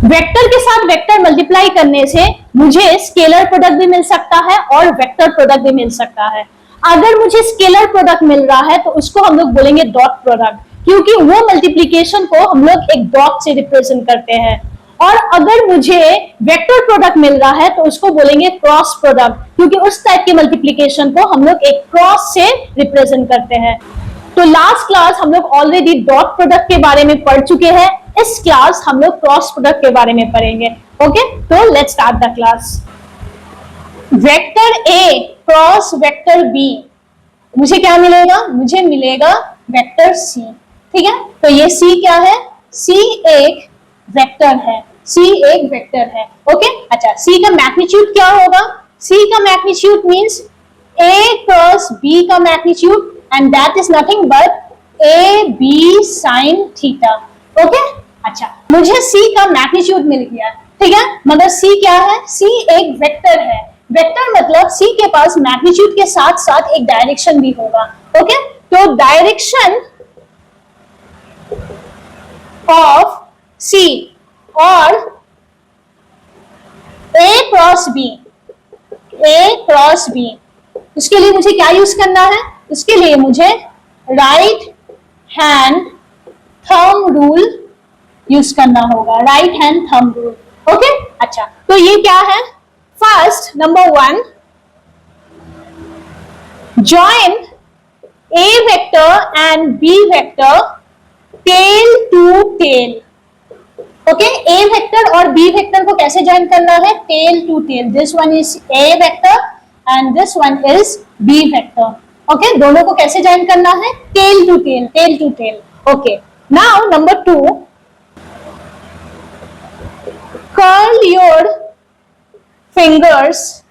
Vector के साथ vector multiply करने से मुझे स्केलर प्रोडक्ट भी मिल सकता है और वेक्टर प्रोडक्ट भी मिल सकता है। अगर मुझे स्केलर प्रोडक्ट मिल रहा है तो उसको हम लोग बोलेंगे डॉट प्रोडक्ट, क्योंकि वो मल्टीप्लीकेशन को हम लोग एक डॉट से रिप्रेजेंट करते हैं। और अगर मुझे वेक्टर प्रोडक्ट मिल रहा है तो उसको बोलेंगे क्रॉस प्रोडक्ट, क्योंकि उस टाइप के मल्टीप्लीकेशन को हम लोग एक क्रॉस से रिप्रेजेंट करते हैं। तो लास्ट क्लास हम लोग ऑलरेडी डॉट प्रोडक्ट के बारे में पढ़ चुके हैं। इस क्लास हम लोग क्रॉस प्रोडक्ट के बारे में पढ़ेंगे। ओके, तो let's start the class. Vector A cross vector B, मुझे क्या मिलेगा? मुझे मिलेगा वेक्टर सी। ठीक है, तो ये सी क्या है? सी एक वेक्टर है। सी एक वेक्टर है। ओके, अच्छा, सी का मैग्नीट्यूड क्या होगा? सी का magnitude means a cross b का magnitude, and that is nothing but a b sin theta. Okay, अच्छा, मुझे c का मैग्नीट्यूड मिल गया। ठीक है, मगर c क्या है? c एक वेक्टर है। वेक्टर मतलब c के पास मैग्नीट्यूड के साथ साथ एक डायरेक्शन भी होगा। ओके, तो डायरेक्शन ऑफ c और a क्रॉस b, उसके लिए मुझे क्या यूज करना है? उसके लिए मुझे right hand thumb rule use करना होगा। Right hand thumb rule. Okay, अच्छा, तो ये क्या है? First, number 1, join a vector and b vector tail to tail. Okay, a vector और b वेक्टर को कैसे ज्वाइन करना है? Tail to tail. This one is a vector and this one is b vector. Okay, दोनों को कैसे join करना है? Tail to tail, tail to tail. Okay, now number 2, curl your fingers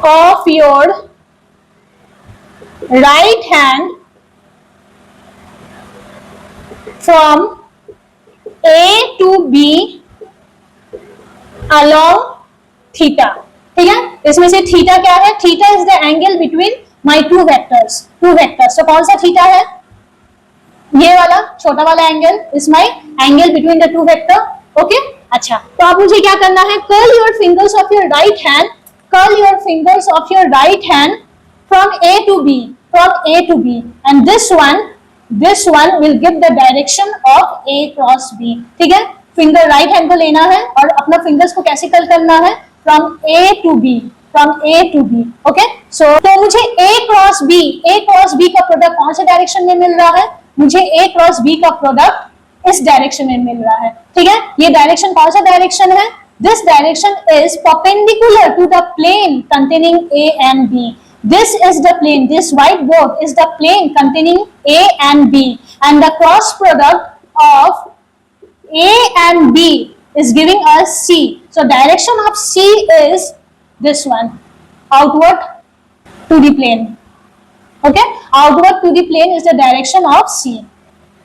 of your right hand from A to B along theta। ठीक है, इसमें से theta क्या है? Theta is the angle between my two vectors. तो कौन सा theta है? ये वाला छोटा वाला angle is my angle between the two vector. Okay, अच्छा, तो अब मुझे क्या करना है? Curl your fingers of your right hand, curl your fingers of your right hand from A to B, and this one will give the direction of A cross B। ठीक है, finger right hand को लेना है और अपना fingers को कैसे curl करना है? From A to B। Okay, so तो मुझे A क्रॉस B का प्रोडक्ट कौन से डायरेक्शन में मिल रहा है? मुझे A क्रॉस B का प्रोडक्ट इस डायरेक्शन में मिल रहा है। ठीक है, ये डायरेक्शन कौन सा डायरेक्शन है? This direction is perpendicular to the plane containing A and B। This is the plane, this white board is the plane containing A and B, and the cross product of A and B is giving us C. So direction of C is this one, outward to the plane. Okay, outward to the plane is the direction of C.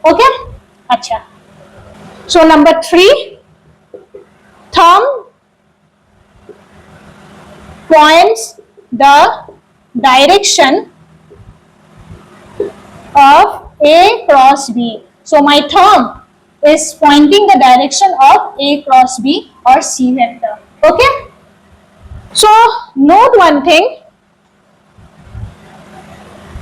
Okay, अच्छा, so number 3, thumb points the direction of A cross B. So my thumb is pointing the direction of A cross B or C vector. Okay, so note one thing,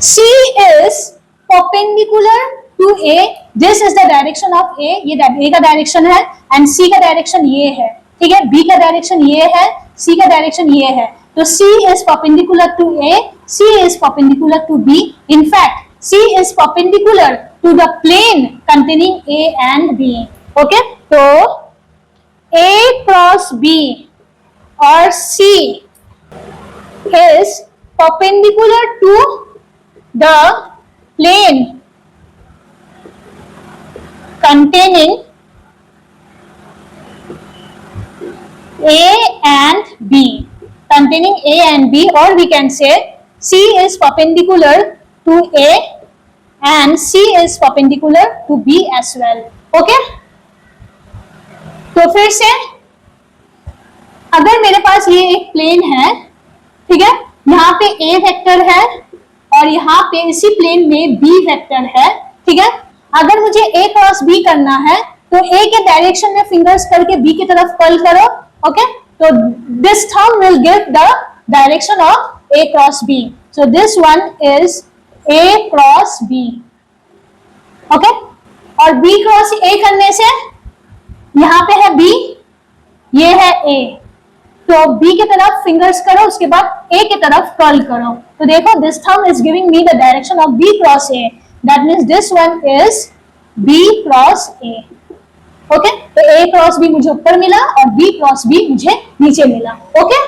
C is perpendicular to A। This is the direction of A, ये A का direction है, and C का direction ये है। ठीक है, B का direction ये है, C का डायरेक्शन ये है। तो C is perpendicular to A, C is perpendicular to B. In fact, C is perpendicular to the plane containing A and B. Okay, तो A cross B or C is perpendicular to the plane containing A and B, or we can say C is perpendicular to A and C is perpendicular to B as well. Okay, तो फिर से अगर मेरे पास ये एक plane है, ठीक है, यहाँ पे A वेक्टर है और यहाँ पे इसी प्लेन में B वेक्टर है। ठीक है, अगर मुझे A क्रॉस B करना है तो ए के डायरेक्शन में फिंगर्स करके बी की तरफ कर्ल करो. ओके, तो this thumb will give the direction of A cross B. So this one is A cross B. Okay, और बी क्रॉस ए करने से यहां पे है बी, ये है ए, तो बी की तरफ फिंगर्स करो, उसके बाद ए की तरफ कर्ल करो. तो देखो this thumb is giving me the direction of B cross A. That means this one is B cross A. Okay, तो ए क्रॉस बी मुझे ऊपर मिला और बी क्रॉस बी मुझे नीचे मिला. ओके,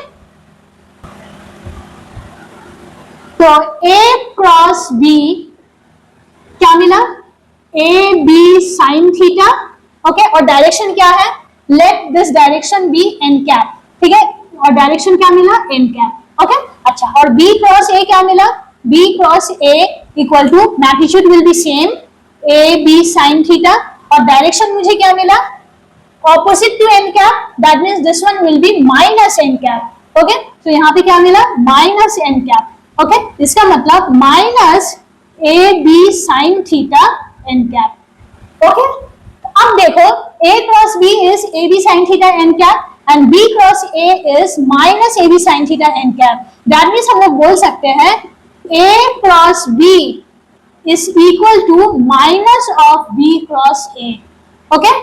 तो ए क्रॉस बी क्या मिला? A B sine theta. Okay, और डायरेक्शन क्या है? Let this direction be n cap. ठीक है, और डायरेक्शन क्या मिला? N cap. ओके, अच्छा, और बी क्रॉस ए क्या मिला? B cross A equal to magnitude will be same, A B sine theta, और डायरेक्शन मुझे क्या मिला? Opposite to n cap. That means this one will be minus n cap. Okay, तो यहाँ पे क्या मिला? Minus n cap. ओके, इसका मतलब minus A B sine theta n cap. Okay, अब देखो a cross b is ab sin theta n cap and b cross a is minus ab sin theta n cap. That means हम लोग बोल सकते हैं a cross b is equal to minus of b cross a. Okay?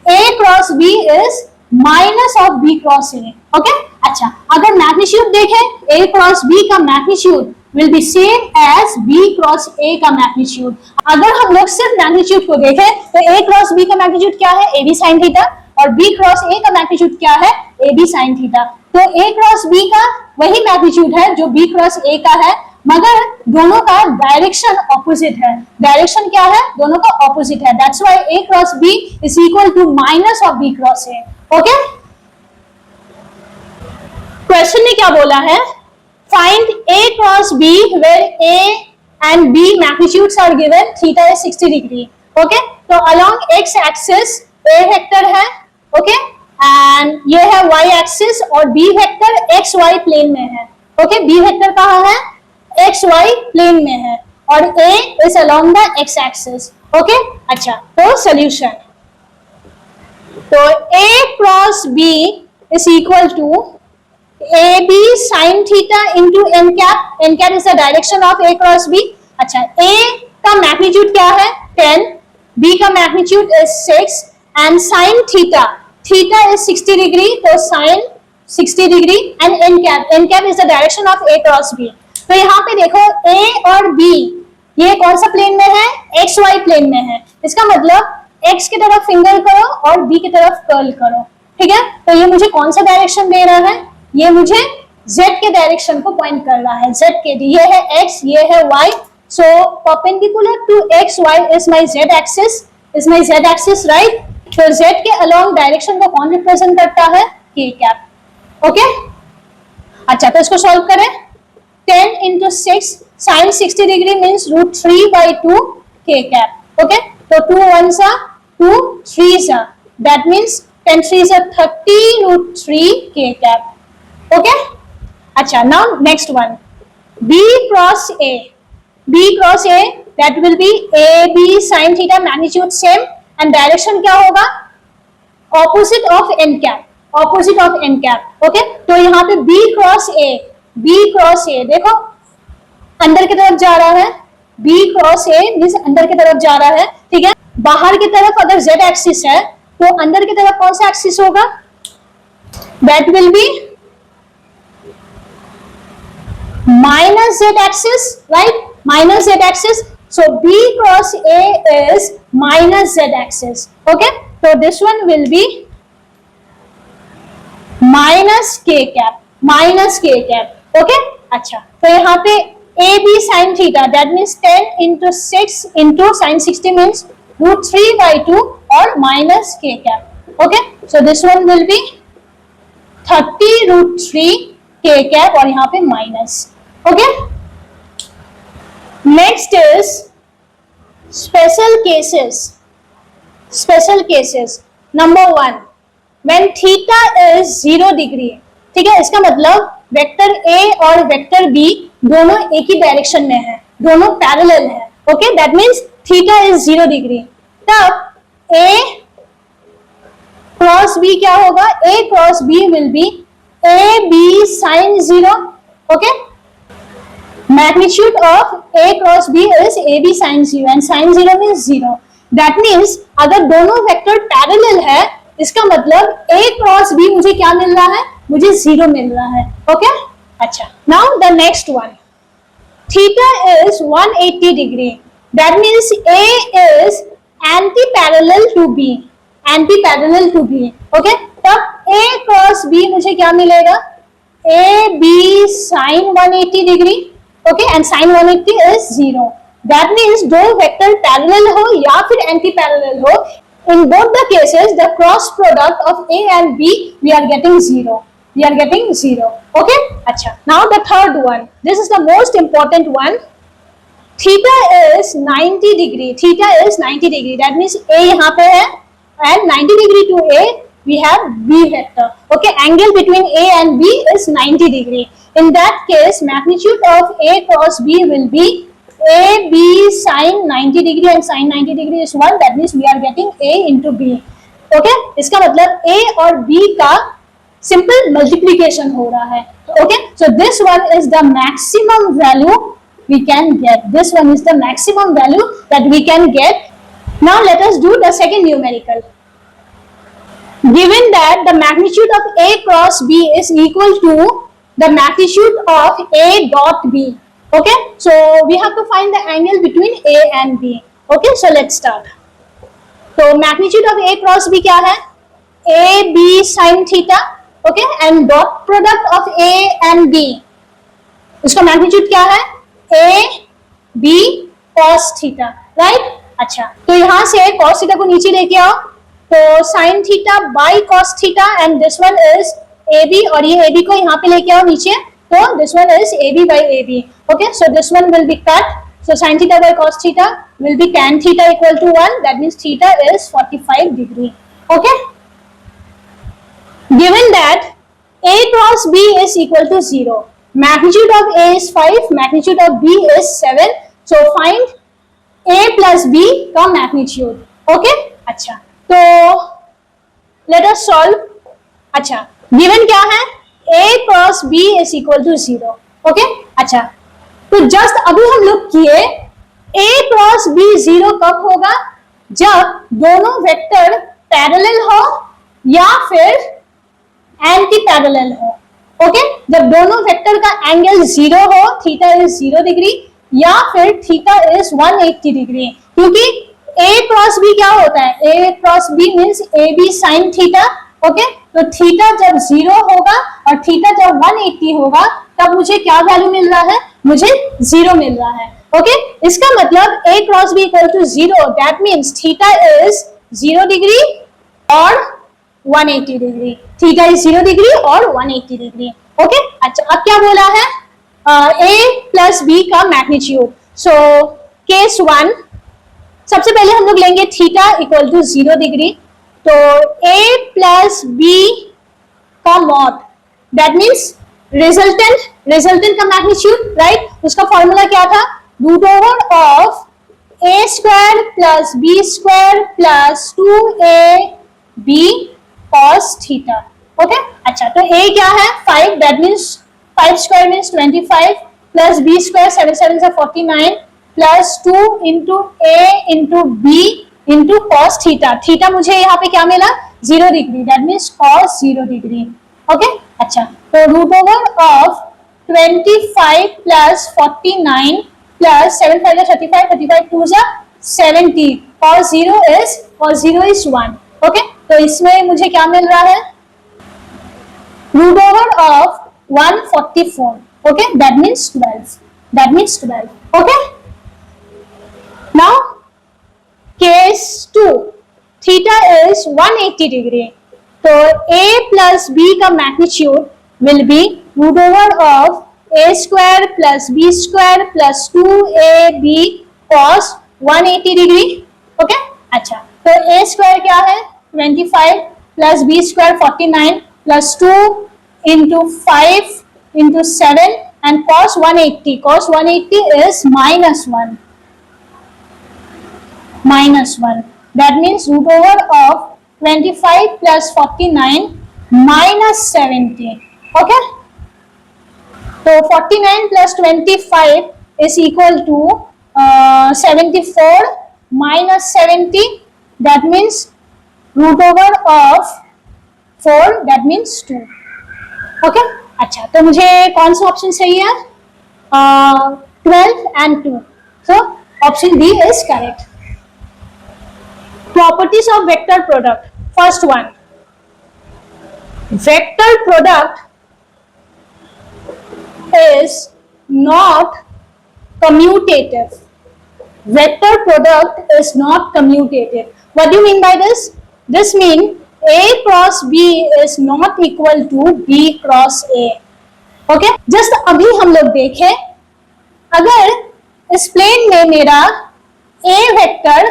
a cross b is minus of b cross a. Okay? अच्छा, अगर magnitude देखें a cross b का magnitude will be same as b cross a का magnitude. अगर हम लोग सिर्फ magnitude को देखें तो a क्रॉस b का मैग्नीट्यूड क्या है? ab sin थीटा, और b क्रॉस a का मैग्नीट्यूड क्या है? ab sin theta. तो a क्रॉस b का वही मैग्नीट्यूड है जो b क्रॉस a का है, मगर दोनों का डायरेक्शन ऑपोजिट है. डायरेक्शन क्या है? दोनों का ऑपोजिट है. That's why a cross b is equal to minus of b cross a. Okay, question में क्या बोला है? Find A cross B where A and B magnitudes are given. Theta is 60 degree. Okay? तो along x axis A vector है, okay? And ये है y axis और B vector x y plane में है. Okay? B vector कहाँ है? x y plane में है और A is along the x axis. Okay? अच्छा, तो solution. तो A cross B is equal to AB sin theta into n cap. n cap is the direction of A cross B. अच्छा, A का magnitude क्या है? 10, B का magnitude is 6 and sin theta, theta is 60 degree, तो sin 60 degree and n cap is the direction of A cross B. तो यहाँ पे देखो A और B ये कौन सा प्लेन में है? XY प्लेन में है. इसका मतलब X की तरफ फिंगर करो और B की तरफ कर्ल करो. ठीक है, तो ये मुझे कौन सा डायरेक्शन दे रहा है? ये मुझे z के डायरेक्शन को पॉइंट कर रहा है. z के, ये है x, ये है y. So perpendicular to x y is my z axis, right? तो z के अलोंग डायरेक्शन को कौन रिप्रेजेंट करता है? k cap. ओके, अच्छा, तो इसको सॉल्व करें. 10 into 6 sin 60 degree means √3/2 k cap. Okay, तो 2 1s are 2 3s are, that means 10 3s are 30 √3 k cap. Okay? अच्छा, now next one. B cross A. B cross A, that will be AB sin theta, magnitude same and direction क्या होगा? Opposite of n cap. Opposite of n cap. Okay? तो यहाँ पे B cross A. B cross A, देखो अंदर की तरफ जा रहा है. B cross A means अंदर की तरफ जा रहा है. ठीक है? बाहर की तरफ अगर Z एक्सिस है तो अंदर की तरफ कौन सा एक्सिस होगा? That will be minus z axis, right? Minus z axis. So B cross A is minus z axis. Okay? So this one will be minus k cap. Minus k cap. Okay? अच्छा, तो यहाँ पे AB sin theta, that means 10 into 6 into sin 60 means √3/2 और minus k cap. Okay? So this one will be 30 √3 k cap और यहाँ पे minus. Okay? Next is special cases. Special cases. Number 1, when theta is 0 degree. ठीक है, इसका मतलब vector A और vector B दोनों एक ही डायरेक्शन में है, दोनों पैरेलल है. Okay, that means theta is 0 degree. तब A क्रॉस बी क्या होगा, A cross B will be A B sine 0. Okay, magnitude of a cross b is ab sin 0 and sin 0 means 0. That means अगर दोनों vector parallel है, इसका मतलब a cross b मुझे क्या मिल रहा है, मुझे 0 मिल रहा है. ओके, अच्छा, now the next one, theta is 180 degree. That means a is anti-parallel to b, anti-parallel to b. Okay, तब a क्रॉस b मुझे क्या मिलेगा, a b sin 180 degree. Okay, and sin 180 is 0. That means दो vector parallel हो या फिर anti parallel हो, in both the cases the cross product of a and b we are getting 0. We are getting 0. Okay, अच्छा, now the third one, this is the most important one. Theta is 90 degree. Theta is 90 degree. That means a यहाँ पे है and 90 degree to a we have b vector. Okay, angle between a and b is 90 degree. In that case, magnitude of a cross b will be a b sin 90 degree and sin 90 degree is 1. That means we are getting a into b. Okay, इसका मतलब a और b का simple multiplication हो रहा है. Okay, so this one is the maximum value we can get. This one is the maximum value that we can get. Now let us do the second numerical. Given that the magnitude of a cross b is equal to the magnitude of a dot b. Okay, so we have to find the angle between a and b. Okay, so let's start. So magnitude of a cross b क्या है, a b sin theta. Okay, and dot product of a and b, उसका magnitude क्या है, a b cos theta. Right? अच्छा, तो यहाँ से cos theta को नीचे लेके आओ, तो sin theta by cos theta and this one is AB और ये AB को यहाँ पे लेके आओ नीचे, तो this one is AB by AB. Okay, so this one will be cut. So sin theta by cos theta will be tan theta equal to 1. That means theta is 45 degree. Okay. Given that A cross B is equal to 0, magnitude of A is 5, magnitude of B is 7. So find A plus B का magnitude. Okay. अच्छा, तो let us solve. अच्छा, given क्या है, a cross b is equal to 0. Okay, अच्छा, तो just अभी हम लोग किए a क्रॉस b 0 कब होगा, जब दोनों वेक्टर पैरेलल हो या फिर एंटी पैरेलल हो. ओके, जब दोनों वेक्टर का एंगल 0 हो, थीटा इज 0 डिग्री या फिर थीटा इज 180 डिग्री. क्योंकि a क्रॉस b क्या होता है, a cross b means a b sign theta. Okay, तो थीटा जब 0 होगा और थीटा जब 180 होगा, तब मुझे क्या वैल्यू मिल रहा है, मुझे 0 मिल रहा है. ओके, इसका मतलब a cross b equal to 0. That means theta is 0 degree और 180 डिग्री. थीटा इज 0 डिग्री और 180 डिग्री. ओके, अच्छा, अब क्या बोला है, a प्लस b का मैग्नीट्यूड. सो केस 1, सबसे पहले हम लोग लेंगे थीटा इक्वल टू 0 डिग्री. तो a प्लस b का मॉड, दैट मीन्स रिजल्टेंट का मैग्नीट्यूड. राइट, उसका फॉर्मूला क्या था, root over of a square plus b square plus 2ab cos theta. Okay, अच्छा, तो a क्या है 5, that means 5 square means 25 plus b square 7 7 से 49 plus 2 into a into b into cos theta. Theta मुझे यहाँ पे क्या मिला, 0 degree. That means cos 0 degree. Okay, अच्छा, तो root over of 25 plus 49 plus 7 5 35 35 2 70. cos 0 is 1. Okay, तो इसमें मुझे क्या मिल रहा है, root over of 144. Okay, that means 12. Okay, now case 2, theta is 180 degree. तो a plus b का magnitude will be root over of a square plus b square plus 2ab cos 180 degree. Okay, अच्छा, तो a square क्या है 25 plus b square 49 plus 2 into 5 into 7 and cos 180. Cos 180 is -1. That means root over of 25 plus 49 minus 70. Okay, so 49 plus 25 is equal to 74 minus 70, that means root over of 4, that means 2. Okay, अच्छा, तो मुझे कौन सा option सही है? 12 and 2. So option B is correct. Properties of vector product. First one, vector product is not commutative. Vector product is not commutative. What do you mean by this? This means A cross B is not equal to B cross A. Okay? Just अभी हम लोग देखें, अगर इस plane में मेरा A vector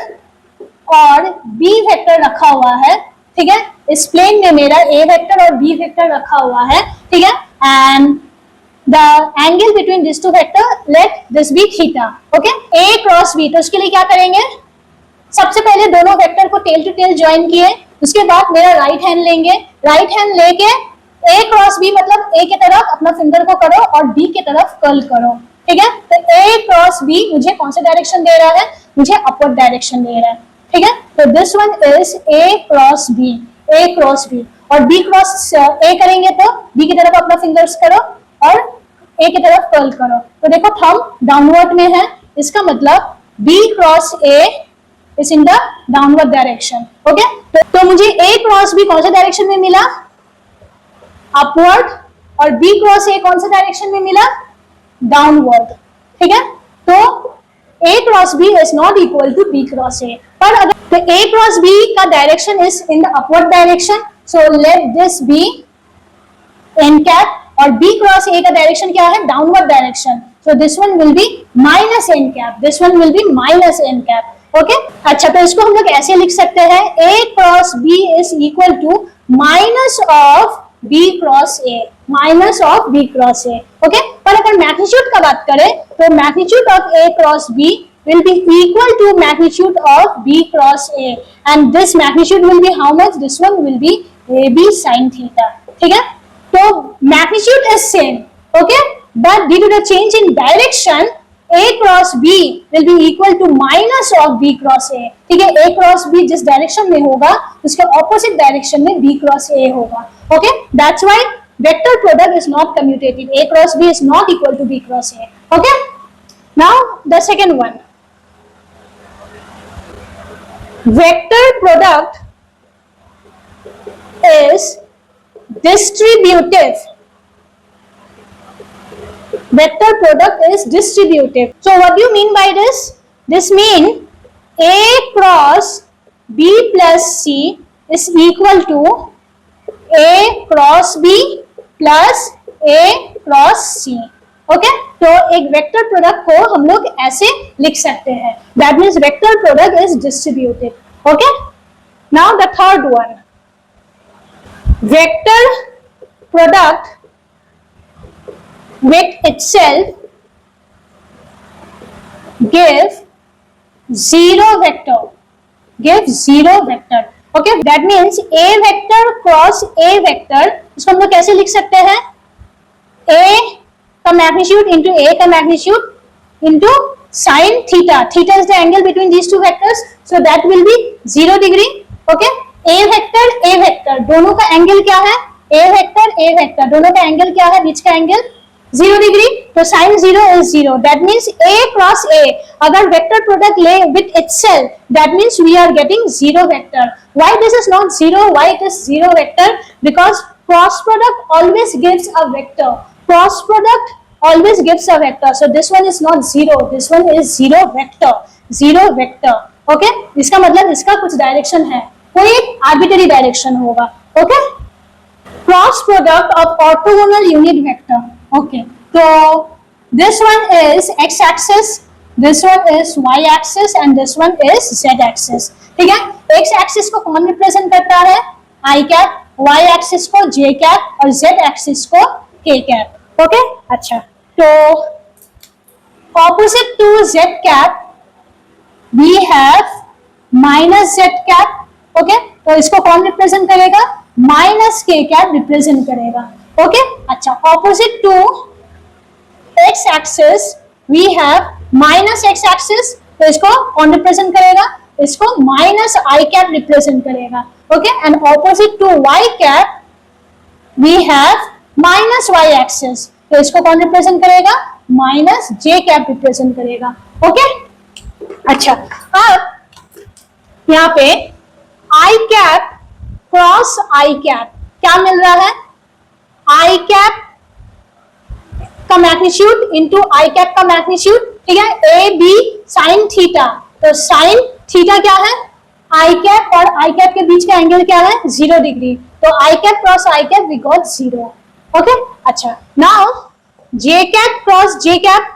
और B vector रखा हुआ है, ठीक है, इस प्लेन में मेरा A वेक्टर और B वेक्टर रखा हुआ है, ठीक है, and the angle between this two vector, let this B theta. Okay, A cross B, तो उसके लिए क्या करेंगे? सबसे पहले दोनों वेक्टर को टेल टू टेल ज्वाइन किए, उसके बाद मेरा राइट हैंड लेंगे, राइट हैंड लेके A क्रॉस B मतलब A की तरफ अपना फिंगर को करो और B की तरफ कर्ल करो, ठीक है, तो A क्रॉस B मुझे कौन सा डायरेक्शन दे रहा है? मुझे अपवर्ड डायरेक्शन दे रहा है, ठीक है, तो this one is A cross B, A cross B, और B क्रॉस A करेंगे तो B की तरफ अपना फिंगर्स करो और A की तरफ कर्ल करो, तो देखो थंब डाउनवर्ड में है, इसका मतलब B cross A is in the downward direction. Okay, तो मुझे A क्रॉस B कौन सा डायरेक्शन में मिला? अपवर्ड, और B क्रॉस A कौन सा डायरेक्शन में मिला? डाउनवर्ड, ठीक है, तो A cross B is not equal to B cross A. पर अगर तो A क्रॉस B का direction is in the upward direction, so let this be n cap, और B क्रॉस A का डायरेक्शन क्या है? Downward direction, so this one will be minus n cap, this one will be minus n cap. Okay, अच्छा, तो इसको हम लोग ऐसे लिख सकते हैं, A cross B is equal to minus of B cross A, minus of B cross A. Okay, पर अगर मैग्नीट्यूड का बात करें तो magnitude of A cross B will be equal to magnitude of B cross A, and this magnitude will be how much? This one will be AB sin theta. ठीक है, तो magnitude is same, okay, but due to the change in direction, A cross B will be equal to minus of B cross A. ठीक है, A cross B जिस direction में होगा उसके opposite direction में B cross A होगा. Okay, that's why vector product is not commutative. A cross B is not equal to B cross A. Okay, now the second one, vector product is distributive. Vector product is distributive. So what do you mean by this? This means A cross B plus C is equal to A cross B plus A cross C. Okay, तो एक vector product को हम लोग ऐसे लिख सकते हैं, that means vector product is distributive. Okay, now the third one, vector product with itself give zero vector, give zero vector. Okay, that means A vector cross A vector, इसको हम लोग कैसे लिख सकते हैं? A का मैग्नीट्यूड into A का magnitude into sin theta. Theta is the angle between these two vectors, so that will be 0 degree. Okay, A vector दोनों का एंगल क्या है? A vector दोनों का एंगल क्या है? बीच का एंगल 0 डिग्री, तो sin 0 is 0. That means A cross A, अगर vector product ले with itself, that means we are getting 0 vector. Why this is not 0? Why it is 0 vector? Because cross product always gives a vector. Cross product always gives a vector. So this one is not 0. This one is 0 vector. 0 vector. Okay? इसका मतलब इसका कुछ direction है, कोई एक arbitrary direction होगा. Okay? Cross product of orthogonal unit vector. Okay, so this one is x-axis, this one is y-axis, and this one is z-axis. ठीक है, x-axis को कौन रिप्रेजेंट करता है? I cap, y-axis को j cap, और z-axis को k cap. Okay, अच्छा, तो opposite to z cap we have minus z cap, okay, तो इसको कौन रिप्रेजेंट करेगा? माइनस के कैप रिप्रेजेंट करेगा। ओके, अच्छा, opposite to X axis we have minus X axis, तो इसको कौन रिप्रेजेंट करेगा? इसको माइनस आई कैप रिप्रेजेंट करेगा। Okay, and opposite to Y cap we have minus Y axis, तो इसको कौन रिप्रेजेंट करेगा? माइनस जे कैप रिप्रेजेंट करेगा। ओके, अच्छा, अब यहाँ पे आई कैप क्रॉस आई कैप क्या मिल रहा है? आई कैप का मैग्नीट्यूड इंटू आई कैप का मैग्नीट्यूड, ठीक है, ए बी साइन थीटा, तो साइन थीटा क्या है? आई कैप और आई कैप के बीच का एंगल क्या है? 0 डिग्री, तो I cap cross I cap we got 0। Okay, अच्छा, now J cap cross J cap,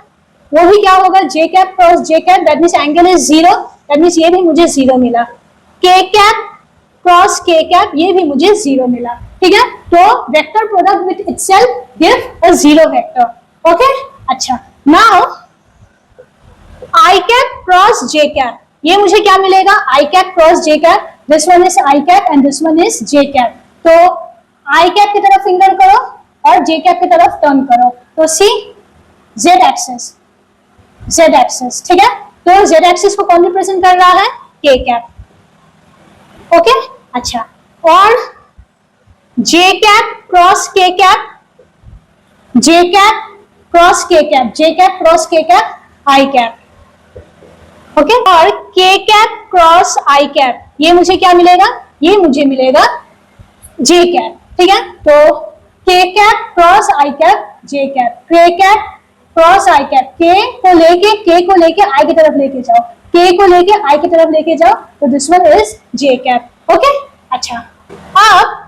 वो भी क्या होगा? J cap cross J cap, that means angle is 0, that means ये भी मुझे 0 मिला। के कैप क्रॉस के कैप, ये भी मुझे 0 मिला, ठीक है, तो vector product with itself give a 0 vector. Okay, अच्छा, now I cap cross J cap, ये मुझे क्या मिलेगा? I cap cross J cap, this one is I cap and this one is J cap, तो आई कैप की तरफ finger करो और जे कैप की तरफ टर्न करो, तो सी जेड एक्सिस, जेड एक्सिस, ठीक है, तो जेड एक्सिस को कौन रिप्रेजेंट कर रहा है? के कैप। ओके, अच्छा, और जे cap cross K cap, j cap cross K cap, j cap cross K cap, I cap. Okay, और K cap cross I cap, ये मुझे क्या मिलेगा? ये मुझे मिलेगा जे कैप, ठीक है, तो K cap cross I cap, j cap, k cap cross I cap, के को लेके आई की तरफ लेके जाओ, के को लेके आई की तरफ लेके जाओ, तो this one is J cap. Okay, अच्छा, अब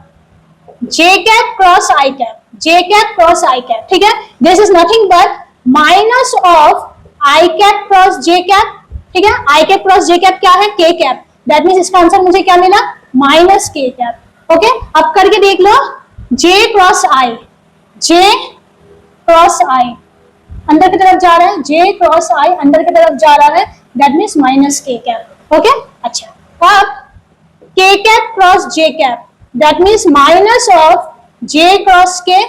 जे cap cross I cap, j cap cross I cap, ठीक है, this is nothing but minus of I cap cross J cap, ठीक है, आई कैप क्रॉस जे कैप क्या है? के कैप, दैट मींस इसका आंसर मुझे क्या मिला? Minus K cap. ओके, अब करके देख लो, जे क्रॉस आई, जे क्रॉस आई अंदर की तरफ जा रहा है, जे क्रॉस आई अंदर की तरफ जा रहा है, that means minus K cap. Okay, अच्छा, अब K cap cross J cap, that means minus of J cross K,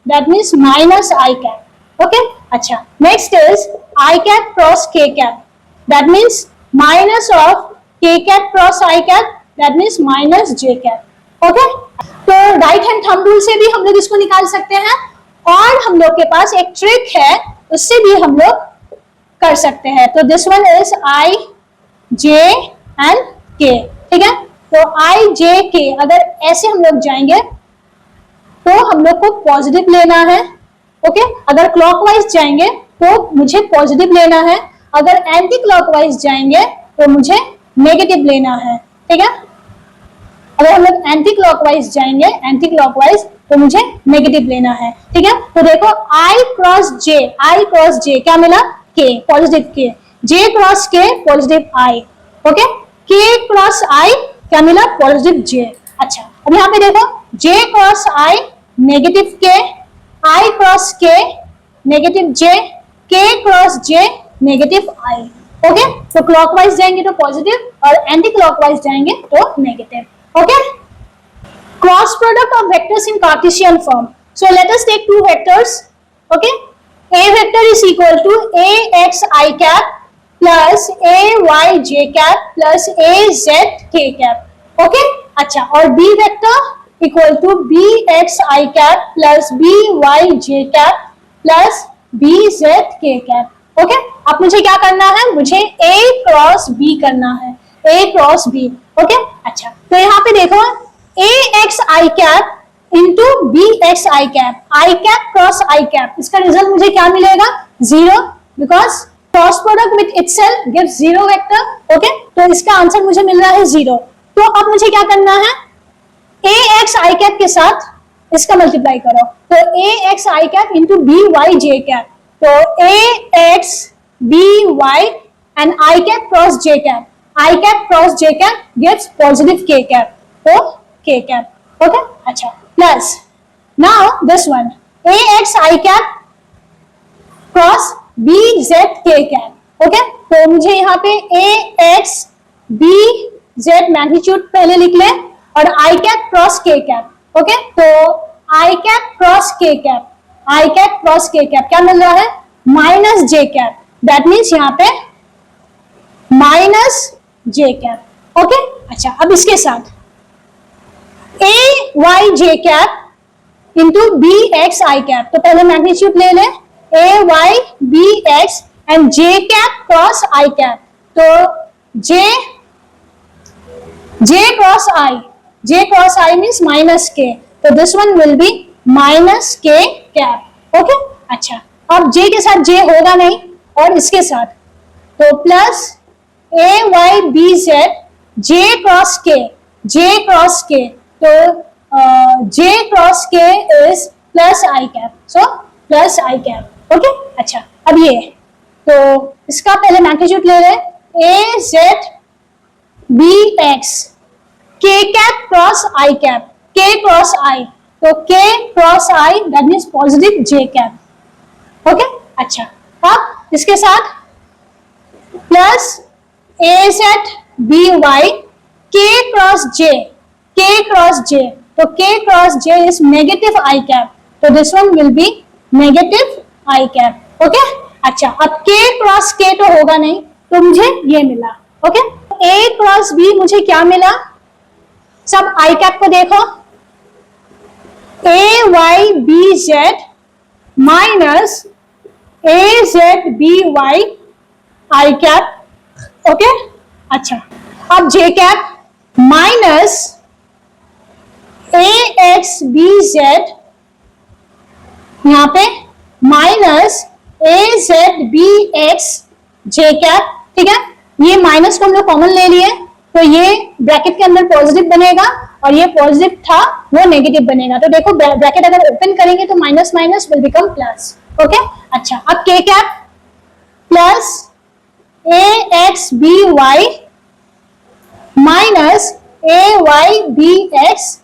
that means minus I cap. Okay, अच्छा, next is I cap cross K cap, that means minus of k cap cross I cap, that means minus j cap। Okay, तो right hand thumb rule से भी हम लोग इसको निकाल सकते हैं, और हम लोग के पास एक ट्रिक है, उससे भी हम लोग कर सकते हैं, तो this one is I J and के, ठीक है, तो आई जे के, अगर ऐसे हम लोग जाएंगे तो हम लोग को पॉजिटिव लेना है। ओके, अगर क्लॉकवाइज जाएंगे तो मुझे पॉजिटिव लेना है, अगर एंटी क्लॉकवाइज जाएंगे तो मुझे नेगेटिव लेना है, ठीक है, अगर हम लोग एंटी क्लॉकवाइज जाएंगे, एंटी क्लॉकवाइज, तो मुझे नेगेटिव लेना है, ठीक है, तो देखो आई क्रॉस जे क्या मिला? के, पॉजिटिव के, जे क्रॉस के पॉजिटिव आई, ओके, के क्रॉस आई क्या मिला? पॉजिटिव जे। अच्छा, अब यहाँ पे देखो, जे क्रॉस आई नेगेटिव के, आई क्रॉस के negative J, K cross J negative I. Okay, तो क्लॉकवाइज जाएंगे तो पॉजिटिव और एंटी क्लॉकवाइज जाएंगे तो negative. Okay, cross product of vectors in Cartesian form, so let us take two vectors. Okay, a vector is equal to ax I cap plus ay j cap plus az k cap। Okay, अच्छा, और b vector equal to bx I cap plus by j cap plus bz k cap। Okay, अब मुझे क्या करना है? मुझे a cross b करना है, a क्रॉस b। ओके, अच्छा, तो यहाँ पे देखो ax I cap into B X I cap cross I cap, इसका रिजल्ट मुझे क्या मिलेगा? 0, because cross product with itself gives 0 vector. Okay, तो इसका आंसर मुझे मिल रहा है 0। तो अब मुझे क्या करना है? ए एक्स आई कैप के साथ इसका मल्टीप्लाई करो, तो A X I cap into B Y J cap, तो A X B Y and I cap cross J cap, I cap cross J cap gives positive K cap, तो K cap. Okay, अच्छा, plus now this one ax I cap cross bz k cap। Okay, तो मुझे यहाँ पे ax bz Z magnitude पहले लिख ले और आई cap cross K cap. Okay, तो I cap cross K cap, I cap cross K cap क्या मिल रहा है? Minus J cap. That means यहाँ पे माइनस जे कैप. ओके, अच्छा अब इसके साथ A Y J cap into B X I cap. तो पहले मैग्नीट्यूड ले ले, A Y B X and J cap cross I cap. तो J cross I means minus K. तो this one will be minus K cap. Okay, अच्छा अब जे के साथ जे होगा नहीं और इसके साथ तो प्लस ए Y B Z J cross के, जे क्रॉस के. तो जे क्रॉस के is plus I cap. So plus I cap. Okay, अच्छा अब ये तो इसका पहले मैग्नीट्यूड ले ले, ए जेड बी एक्स के कैप क्रॉस आई कैप, के क्रॉस आई. तो K cross I that means positive J cap. Okay, अच्छा अब इसके साथ प्लस ए जेड बी वाई के क्रॉस जे, के क्रॉस जे. तो K cross J is negative I cap. तो this one will be negative I cap. Okay, अच्छा अब के क्रॉस के तो होगा नहीं तो मुझे ये मिला. ओके, ए क्रॉस बी मुझे क्या मिला? सब आई कैप को देखो, ए वाई बी जेड माइनस ए जेड बी वाई आई कैप. ओके, अच्छा अब जे कैप माइनस ए एक्स बी जेड, यहां पे माइनस ए जेड बी एक्स जे कैप. ठीक है, ये माइनस को हम लोग कॉमन ले लिए तो ये ब्रैकेट के अंदर पॉजिटिव बनेगा और ये पॉजिटिव था वो नेगेटिव बनेगा. तो देखो ब्रैकेट अगर ओपन करेंगे तो minus minus will become plus. Okay, अच्छा अब के कैप प्लस ए एक्स बी वाई माइनस ए वाई बी एक्स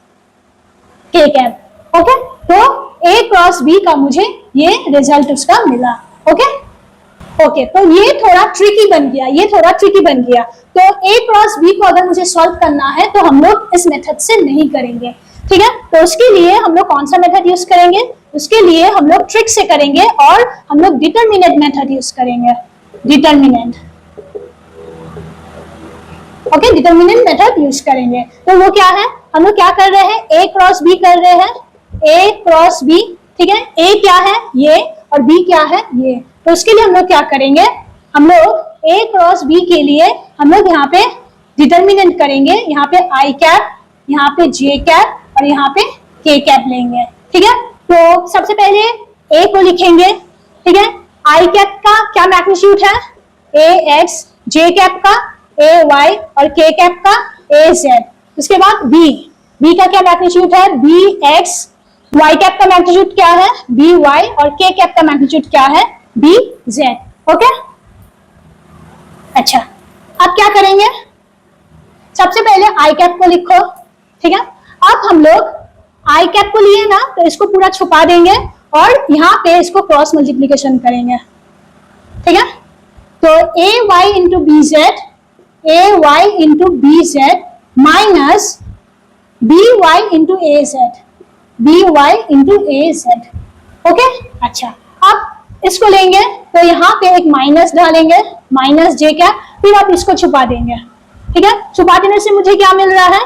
के कैप. ओके, तो ए क्रॉस बी का मुझे ये रिजल्ट उसका मिला. ओके, ओके तो ये थोड़ा ट्रिकी बन गया, ये थोड़ा ट्रिकी बन गया. तो ए क्रॉस बी को अगर मुझे सॉल्व करना है तो हम लोग इस मेथड से नहीं करेंगे. ठीक है, तो उसके लिए हम लोग कौन सा मेथड यूज करेंगे? उसके लिए हम लोग ट्रिक से करेंगे और हम लोग डिटरमिनेंट मेथड यूज करेंगे. Determinant. Okay, determinant method use करेंगे. तो वो क्या है? हम लोग क्या कर रहे हैं? ए क्रॉस बी कर रहे हैं, ए क्रॉस बी. ठीक है, ए क्या है? ये, और बी क्या है? ये. तो उसके लिए हम लोग क्या करेंगे? हम लोग ए क्रॉस बी के लिए हम लोग यहाँ पे डिटरमिनेंट करेंगे. यहाँ पे आई कैप, यहाँ पे जे कैप और यहाँ पे के कैप लेंगे. ठीक है, तो सबसे पहले ए को लिखेंगे. ठीक है, आई कैप का क्या मैग्नीट्यूड है? A x. जे कैप का ए वाई और के कैप का ए जेड. उसके बाद बी, बी का क्या मैग्नीट्यूड है? B X. वाई कैप का मैग्नीट्यूड क्या है? B Y. और के कैप का मैग्नीट्यूड क्या है? B Z. ओके, अच्छा अब क्या करेंगे? सबसे पहले आई कैप को लिखो. ठीक है, अब हम लोग आई कैप को लिए ना तो इसको पूरा छुपा देंगे और यहाँ पे इसको क्रॉस मल्टीप्लीकेशन करेंगे. ठीक है, तो A Y into B Z, A Y into B Z minus B Y into A Z, B Y into A Z. Okay, अच्छा अब इसको लेंगे तो यहाँ पे एक माइनस डालेंगे, माइनस जे क्या, फिर आप इसको छुपा देंगे. ठीक है, छुपा देने से मुझे क्या मिल रहा है?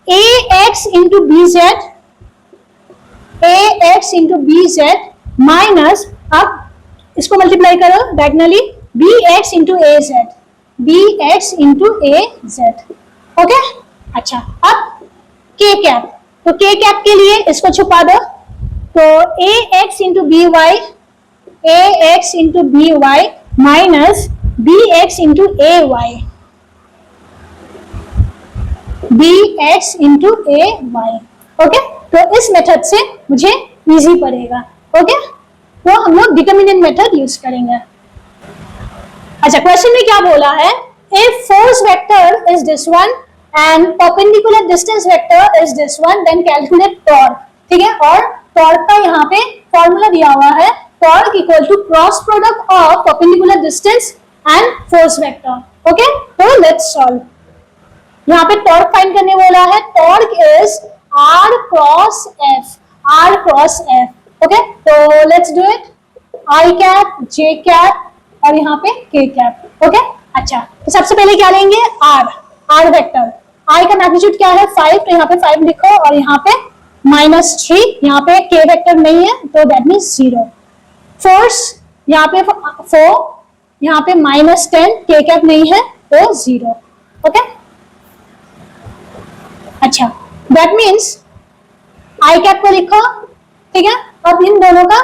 A X into B Z, A X into B Z minus, अब इसको मल्टीप्लाई करो diagonally, B X into A Z, B X into A Z. Okay, अच्छा अब के कैप, तो के कैप के लिए इसको छुपा दो. तो A X into B Y, A X into B Y minus B X into A Y, B X into A Y. Okay, तो इस मेथड से मुझे इजी पड़ेगा. ओके, तो हम लोग डिटरमिनेंट मेथड यूज करेंगे. अच्छा, क्वेश्चन में क्या बोला है? If force vector is this one and perpendicular distance vector is this one, then calculate torque. ठीक है, और torque का यहाँ पे फॉर्मूला दिया हुआ है, torque equal to cross product of perpendicular distance and force vector. Okay, so let's solve. यहाँ पे टॉर्क फाइंड करने बोला है, torque is R cross F, R cross F। Okay, तो let's do it, I cap, J cap और यहाँ पे K cap. Okay, अच्छा तो सबसे पहले क्या लेंगे, R वेक्टर। I का मैग्नीट्यूड क्या है 5, तो यहाँ पे 5 लिखो और यहाँ पे -3, यहाँ पे K वेक्टर नहीं है तो दैट मीन्स 0। फोर्स यहाँ पे 4, यहाँ पे -10, K कैप नहीं है तो 0। ओके, अच्छा दैट मीन्स आई कैप को लिखो, ठीक है। अब इन दोनों का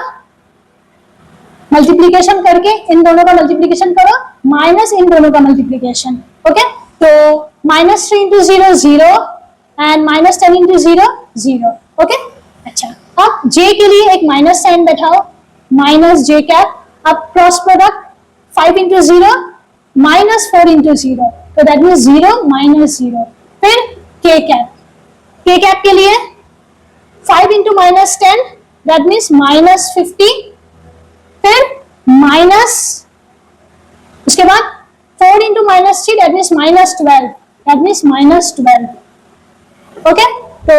मल्टीप्लीकेशन करके, इन दोनों का मल्टीप्लीकेशन करो माइनस इन दोनों का मल्टीप्लीकेशन। ओके, तो -3 इंटू 0 0 एंड -10 इंटू 0 0। ओके, अच्छा अब J के लिए एक माइनस साइन बैठाओ, माइनस J कैप। अब क्रॉस प्रोडक्ट 5 इंटू 0 -4 इंटू 0, तो दैट मीन्स 0 -0। फिर K कैप, K कैप के लिए 5 इंटू -10 दैट मीन्स -50, फिर माइनस, उसके बाद 4 into -3 that means -12, that means -12। Okay, तो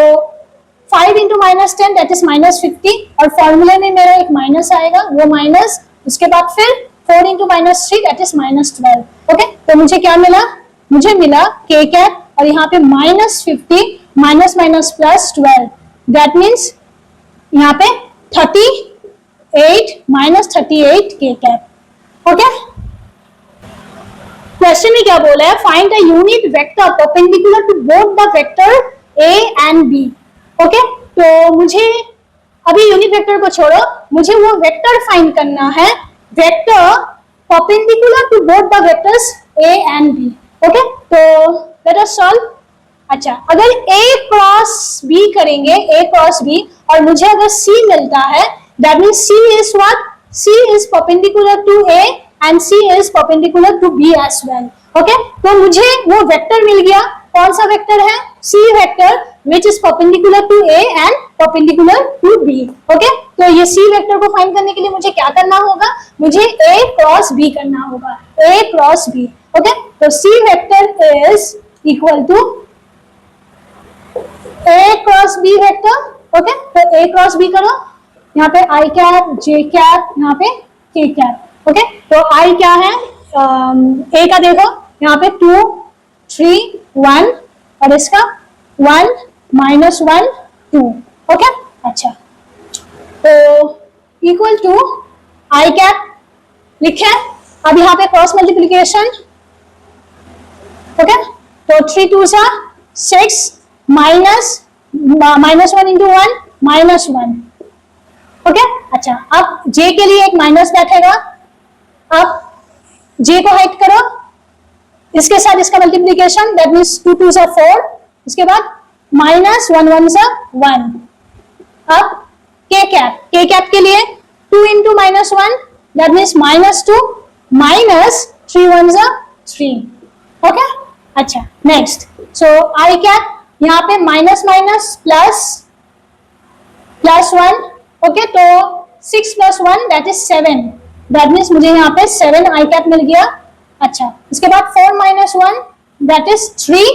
5 इंटू -10 दैट इज -50 और फॉर्मूले में मेरा एक माइनस आएगा, वो माइनस, उसके बाद फिर 4 इंटू -3 दैट इज -12। ओके, तो मुझे क्या मिला, मुझे मिला K कैप और यहाँ पे -50 minus minus plus 12 that means यहाँ पे 38 -38 K कैप। ओके, क्वेश्चन में क्या बोला है, find the unit vector perpendicular to both the vector A and B। Okay, तो मुझे अभी यूनिट वेक्टर को छोड़ो, मुझे वो वेक्टर फाइंड करना है, vector perpendicular to both the vectors A and B। Okay, तो लेट अस सॉल्व। अच्छा, अगर A क्रॉस B करेंगे, A क्रॉस B, और मुझे अगर C मिलता है, that means C is what, C is perpendicular to A and C is perpendicular to B as well. Okay, तो मुझे वो वेक्टर मिल गया, कौन सा वेक्टर है, C vector which is perpendicular to A and perpendicular to B। Okay, तो ये C vector को फाइंड करने के लिए मुझे क्या करना होगा, मुझे A क्रॉस B करना होगा, A क्रॉस B। ओके, तो C vector is equal to A cross B vector. Okay, तो A क्रॉस B करो, यहाँ पे I कैप, J कैप, यहाँ पे K कैप। ओके, तो I क्या है, A का देखो यहाँ पे 2 3 1 और इसका 1 -1 2। ओके, अच्छा तो इक्वल टू I कैप लिखे, अब यहाँ पे क्रॉस मल्टीप्लीकेशन। ओके, तो 3 2 6 -1 इंटू 1 -1। ओके, अच्छा अब J के लिए एक माइनस बैठेगा, अब J को हाइट करो, इसके साथ इसका मल्टीप्लीकेशन दैट मीन्स 2 2 4, इसके बाद -1 1 1। अब K कैप के लिए 2 इंटू -1 दैट मीन्स -2 -3 1 3। ओके, अच्छा नेक्स्ट, सो I कैप यहाँ पे माइनस माइनस प्लस 1। ओके, तो 6 + 1 दैट इज 7, दैट मीन्स मुझे यहाँ पे 7 I कैप मिल गया। अच्छा, इसके बाद 4 - 1 दैट इज 3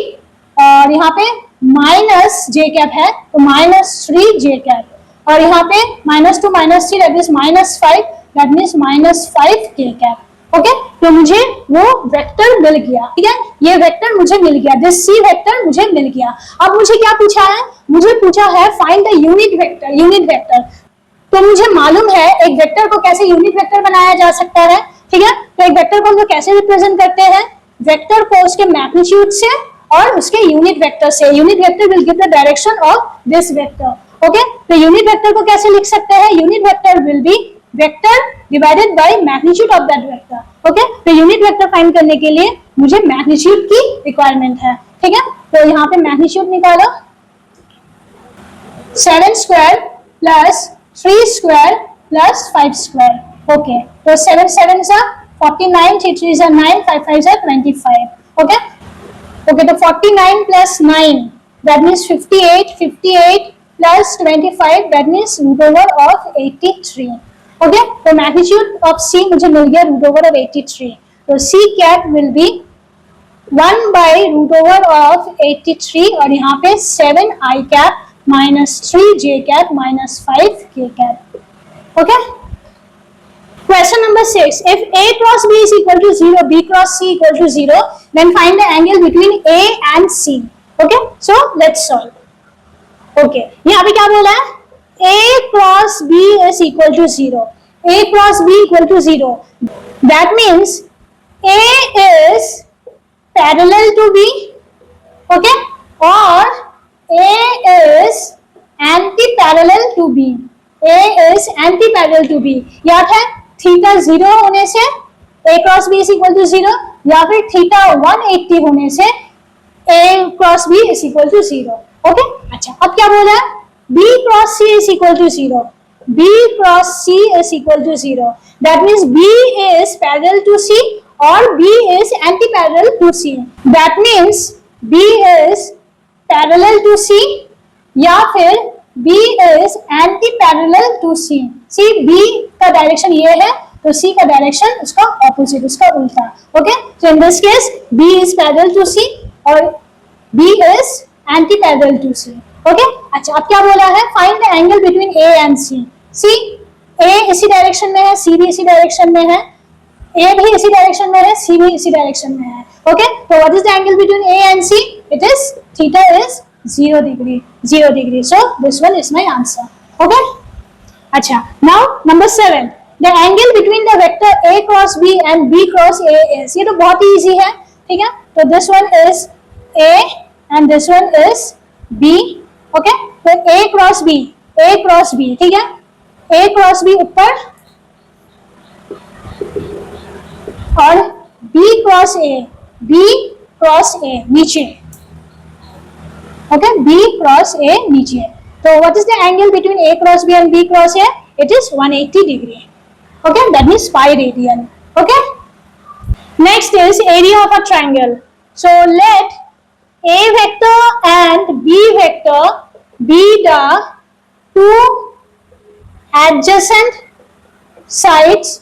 और यहाँ पे -J कैप है तो -3 J कैप और यहाँ पे -2 -3 that is -5, that means -5 K cap. Okay, तो मुझे वो वेक्टर मिल गया, ठीक है, ये वेक्टर मुझे मिल गया, दिस C वेक्टर मुझे मिल गया। अब मुझे क्या पूछा है, मुझे पूछा है फाइंड द यूनिट वेक्टर। तो मुझे मालूम है एक वेक्टर को कैसे यूनिट वेक्टर बनाया जा सकता है, ठीक है। तो एक वेक्टर को हम लोग कैसे रिप्रेजेंट करते हैं, वेक्टर को उसके मैग्नीट्यूड से और उसके यूनिट वेक्टर से। Unit vector will give the direction of this vector. Okay, तो यूनिट वेक्टर को कैसे लिख सकते हैं, unit vector will be vector divided by magnitude of that vector. Okay, तो यूनिट वेक्टर फाइंड करने के लिए मुझे मैग्नीट्यूड की रिक्वायरमेंट है, ठीक है। तो यहाँ पे मैग्नीट्यूड निकालो, 7 square plus 3 square plus 5 square. Okay, तो 7 7 49, 3 3 9, 5 5 25। ओके, ओके, तो 49 plus 9 that means 58, 58 plus 25 that means √ओवर ऑफ 83। ओके, तो मैग्नीट्यूड ऑफ C मुझे मिल गया √ओवर ऑफ 83। तो C cap will be 1 by root over of 83 और यहाँ पे 7 I cap minus 3 J cap minus 5 K cap. Okay. Question number 6. If A cross B is equal to 0, B cross C equal to 0, then find the angle between A and C. Okay. So let's solve. Okay. यहाँ पे क्या बोला है? A cross B is equal to 0. A cross B equal to 0. That means A is parallel to B. Okay. Or A is anti-parallel to B. A is anti-parallel to B. याद है theta 0 होने से A cross B is equal to 0 या फिर theta 180 होने से A cross B is equal to 0. Okay. अच्छा, अब क्या बोला है? B cross C is equal to 0. B cross C is equal to 0. That means B is parallel to C और B is anti parallel to C. That means B is parallel to C या फिर B is anti parallel to C. C B का direction ये है तो C का direction उसका opposite, उसका उल्टा. Okay. So in this case B is parallel to C और B is anti parallel to C. Okay. अच्छा, अब क्या बोला है? Find the angle between A and C. C A इसी डायरेक्शन में है, C भी इसी डायरेक्शन में है, A भी इसी डायरेक्शन में है, C भी इसी डायरेक्शन में है. ओके. तो what is the angle between A and C? It is theta is 0 degree. 0 degree. So this one is my answer. Okay. अच्छा. Now number 7. The angle between the vector A cross B and B cross A is. ये तो बहुत ही easy है. ठीक है. तो this one is A and this one is B. Okay. तो A cross B. A cross B. ठीक है. A cross B ऊपर और B cross A. B cross A नीचे. Okay, B cross A नीचे. So what is the angle between A cross B and B cross A? It is 180 degree. Okay, that means pi radian. Okay. Next is area of a triangle. So let A vector and B vector be the two adjacent sides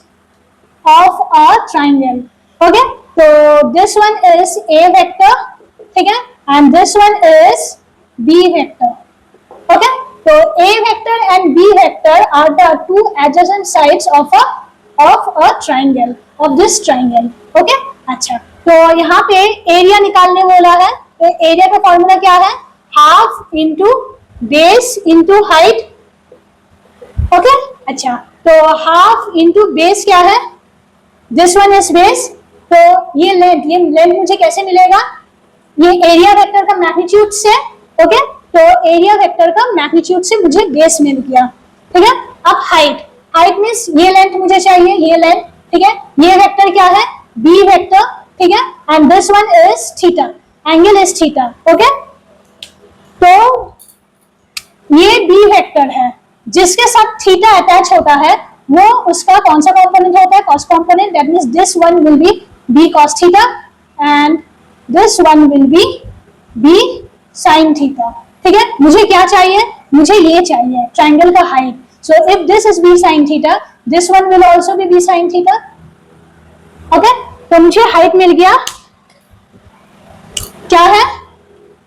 of a triangle. Okay. So this one is A vector. ठीक है. And this one is B vector. Okay. So A vector and B vector are the two adjacent sides of a triangle, of this triangle. Okay. अच्छा, तो यहाँ पे area निकालने बोला है. तो एरिया का फॉर्मूला क्या है? Half into base into height. Okay. अच्छा, तो हाफ इंटू बेस क्या है? This one is base. तो ये लेंथ मुझे कैसे मिलेगा? ये एरिया वेक्टर का मैग्नीट्यूड से. ओके. तो एरिया वेक्टर का मैग्नीट्यूड से मुझे बेस मिल गया. ठीक है. अब हाइट मींस ये लेंथ मुझे चाहिए, ये लेंथ. ठीक है. ये वेक्टर क्या है? B vector. ठीक है. And this one is theta. Angle is theta. Okay. तो ये बी वेक्टर है जिसके साथ थीटा अटैच होता है, वो उसका कौन सा कॉम्पोनेंट होता है? Cos component. That means this one will be B cos theta and this one will be B sin theta. ठीक है. मुझे क्या चाहिए? मुझे ये चाहिए ट्रायंगल का height. So if this is B sin theta, this one will also be B sin theta. Okay. तो मुझे हाइट मिल गया. क्या है?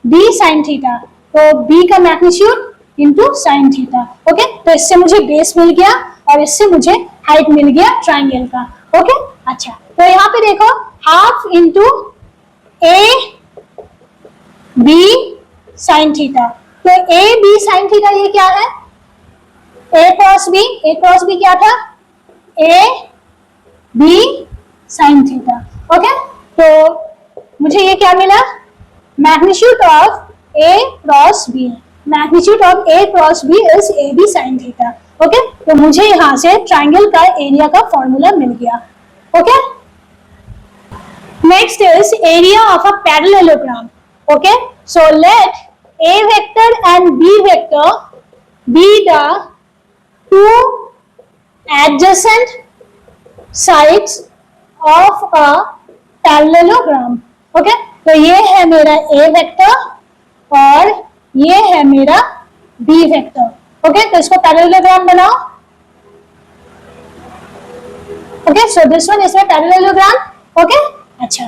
B sin theta. तो B का magnitude into sin theta. Okay. तो इससे मुझे बेस मिल गया और इससे मुझे हाइट मिल गया ट्रायंगल का. ओके. अच्छा, तो यहाँ पे देखो half into A B sin theta. तो A B sin थीटा ये क्या है? A क्रॉस B क्या था? A B sin theta. Okay. तो मुझे ये क्या मिला? Magnitude of A cross B. Magnitude of A cross B is AB sin theta. Okay. तो मुझे यहाँ से ट्रायंगल का एरिया का फॉर्मूला मिल गया. Okay. Next is area of a parallelogram. Okay. So let A vector and B vector be the two adjacent sides of a parallelogram. Okay. तो ये है मेरा A vector और ये है मेरा B vector. Okay. तो इसको parallelogram बनाओ. Okay. So this one is my parallelogram. Okay. अच्छा,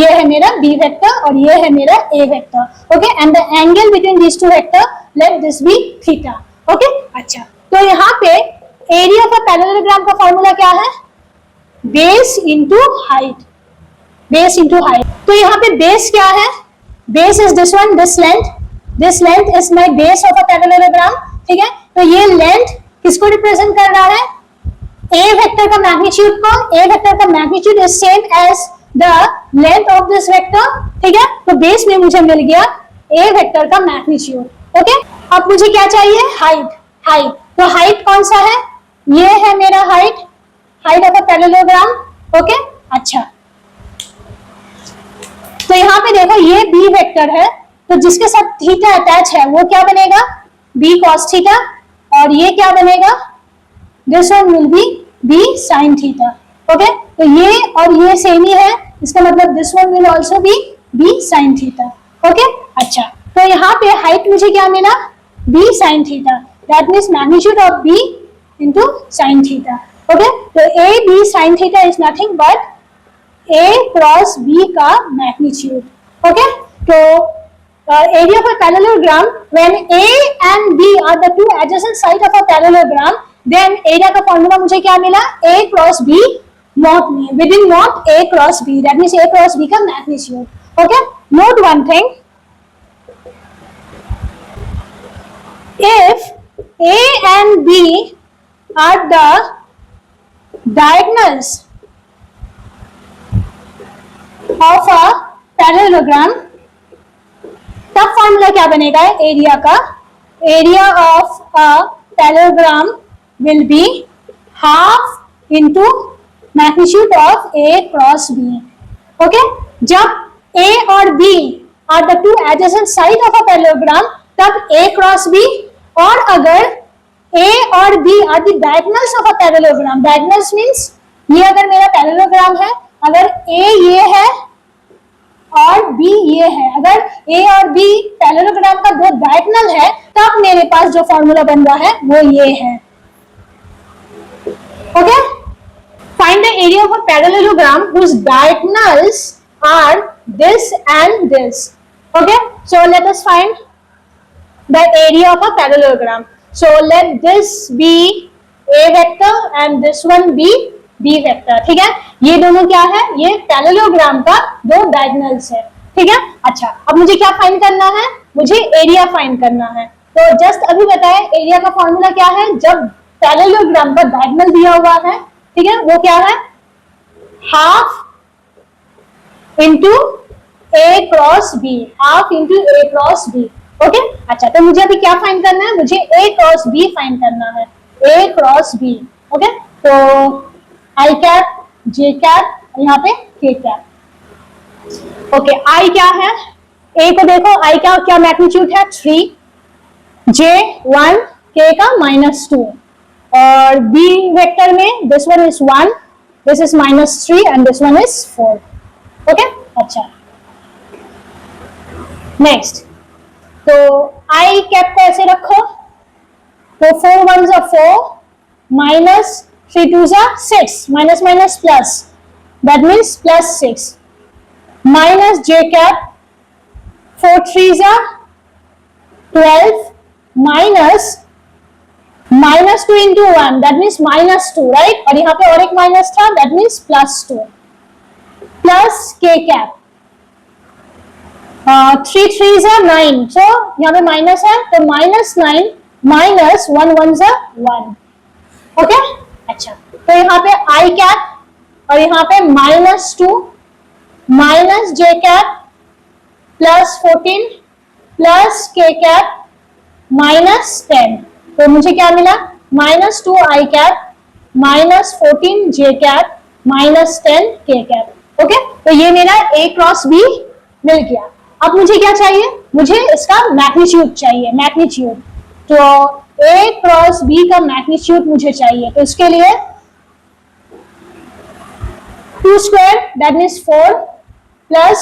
ये है मेरा b वेक्टर और ये है मेरा a vector. Okay, and the angle between this two vector let this B theta. Okay, अच्छा, तो यहाँ पे एरिया ऑफ अ पैरेललोग्राम का फॉर्मूला क्या है? Base into height, base into height. तो यहाँ पे बेस क्या है? Base is this one, this length is my base of a parallelogram. ठीक है, तो ये लेंथ किसको रिप्रेजेंट कर रहा है? ए वेक्टर का मैग्नीट्यूड को। ए वेक्टर का magnitude is same as the length of this vector. ठीक है, तो बेस में मुझे मिल गया ए वेक्टर का मैग्नीट्यूड। ओके, अब मुझे क्या चाहिए? हाइट। हाइट, तो हाइट कौन सा है? ये है मेरा height, height of a parallelogram. Okay, अच्छा, तो यहाँ पे देखो ये बी वेक्टर है, तो जिसके साथ थीटा अटैच है वो क्या बनेगा? B cos theta. और ये क्या बनेगा? This one will be b sine theta. Okay, तो ये और ये सेम ही है, इसका मतलब this one will also be b sine theta. Okay, अच्छा, तो यहाँ पे हाइट मुझे क्या मिला? B sine theta. That means magnitude of b into sine theta. Okay, तो a B sine theta is nothing but a cross b का magnitude. Okay, तो area of a parallelogram when a and b are the two adjacent side of a parallelogram, then area का formula मुझे क्या मिला? a cross b not में within not a cross b, that means a cross b का magnitude. Okay, note one thing, if a and b are the diagonals of a parallelogram, तब formula क्या बनेगा area का? Area of a parallelogram will be half into magnitude of A cross B. Okay, जब A और B are the two adjacent side of a parallelogram, तब A cross B, और अगर A और B are the diagonals of a parallelogram, diagonals means ये अगर मेरा parallelogram है, अगर ए ये है और B ये है, अगर A और B पैरेललोग्राम का दो डायगोनल है, तब मेरे पास जो फॉर्मूला बन रहा है वो ये है। Okay, find the area of a parallelogram whose diagonals are this and this. Okay, so let us find the area of a parallelogram. So let this be A vector and this one be B vector. ठीक है, ये दोनों क्या है? ये parallelogram का दो diagonals है। ठीक है, अच्छा, अब मुझे क्या फाइंड करना है? मुझे एरिया फाइंड करना है। तो जस्ट अभी बताएं एरिया का फॉर्मूला क्या है? जब पैरेललोग्राम का डायगोनल दिया हुआ है, ठीक है, वो क्या है? हाफ इंटू ए क्रॉस बी, हाफ इंटू ए क्रॉस बी। ओके, अच्छा, तो मुझे अभी क्या फाइंड करना है? मुझे ए क्रॉस बी फाइंड करना है, ए क्रॉस बी। ओके, तो आई कैप, जे कैप, यहाँ पे के कैप। ओके, आई क्या है? ए को देखो, आई का क्या मैग्नीट्यूड है? 3, जे 1, के का -2, और बी वेक्टर में this one is 1, this is -3 and this one is 4। Okay, अच्छा, नेक्स्ट, तो आई कैप को ऐसे रखो, तो 4 1s are 4 minus 3 2s are 6, minus minus plus, that means plus 6, minus j cap, 4 3s are 12, minus 2 into 1, that means -2, right? और यहाँ पे और एक माइनस था, that means +2, plus k cap, 3 3s are 9, so यहाँ पे माइनस है, तो -9 minus 1 1s are 1। ओके, अच्छा, तो यहाँ पे आई कैप और यहाँ पे -2 minus J cap plus 14 plus के कैप -10, तो मुझे क्या मिला? -2 आई कैप -14 जे कैप -10 के कैप। ओके, तो ये मेरा ए क्रॉस बी मिल गया। अब मुझे क्या चाहिए? मुझे इसका मैग्नीट्यूड चाहिए, मैग्नीट्यूड। तो ए क्रॉस बी का मैग्नीट्यूड मुझे चाहिए, तो इसके लिए 2 square that means 4 plus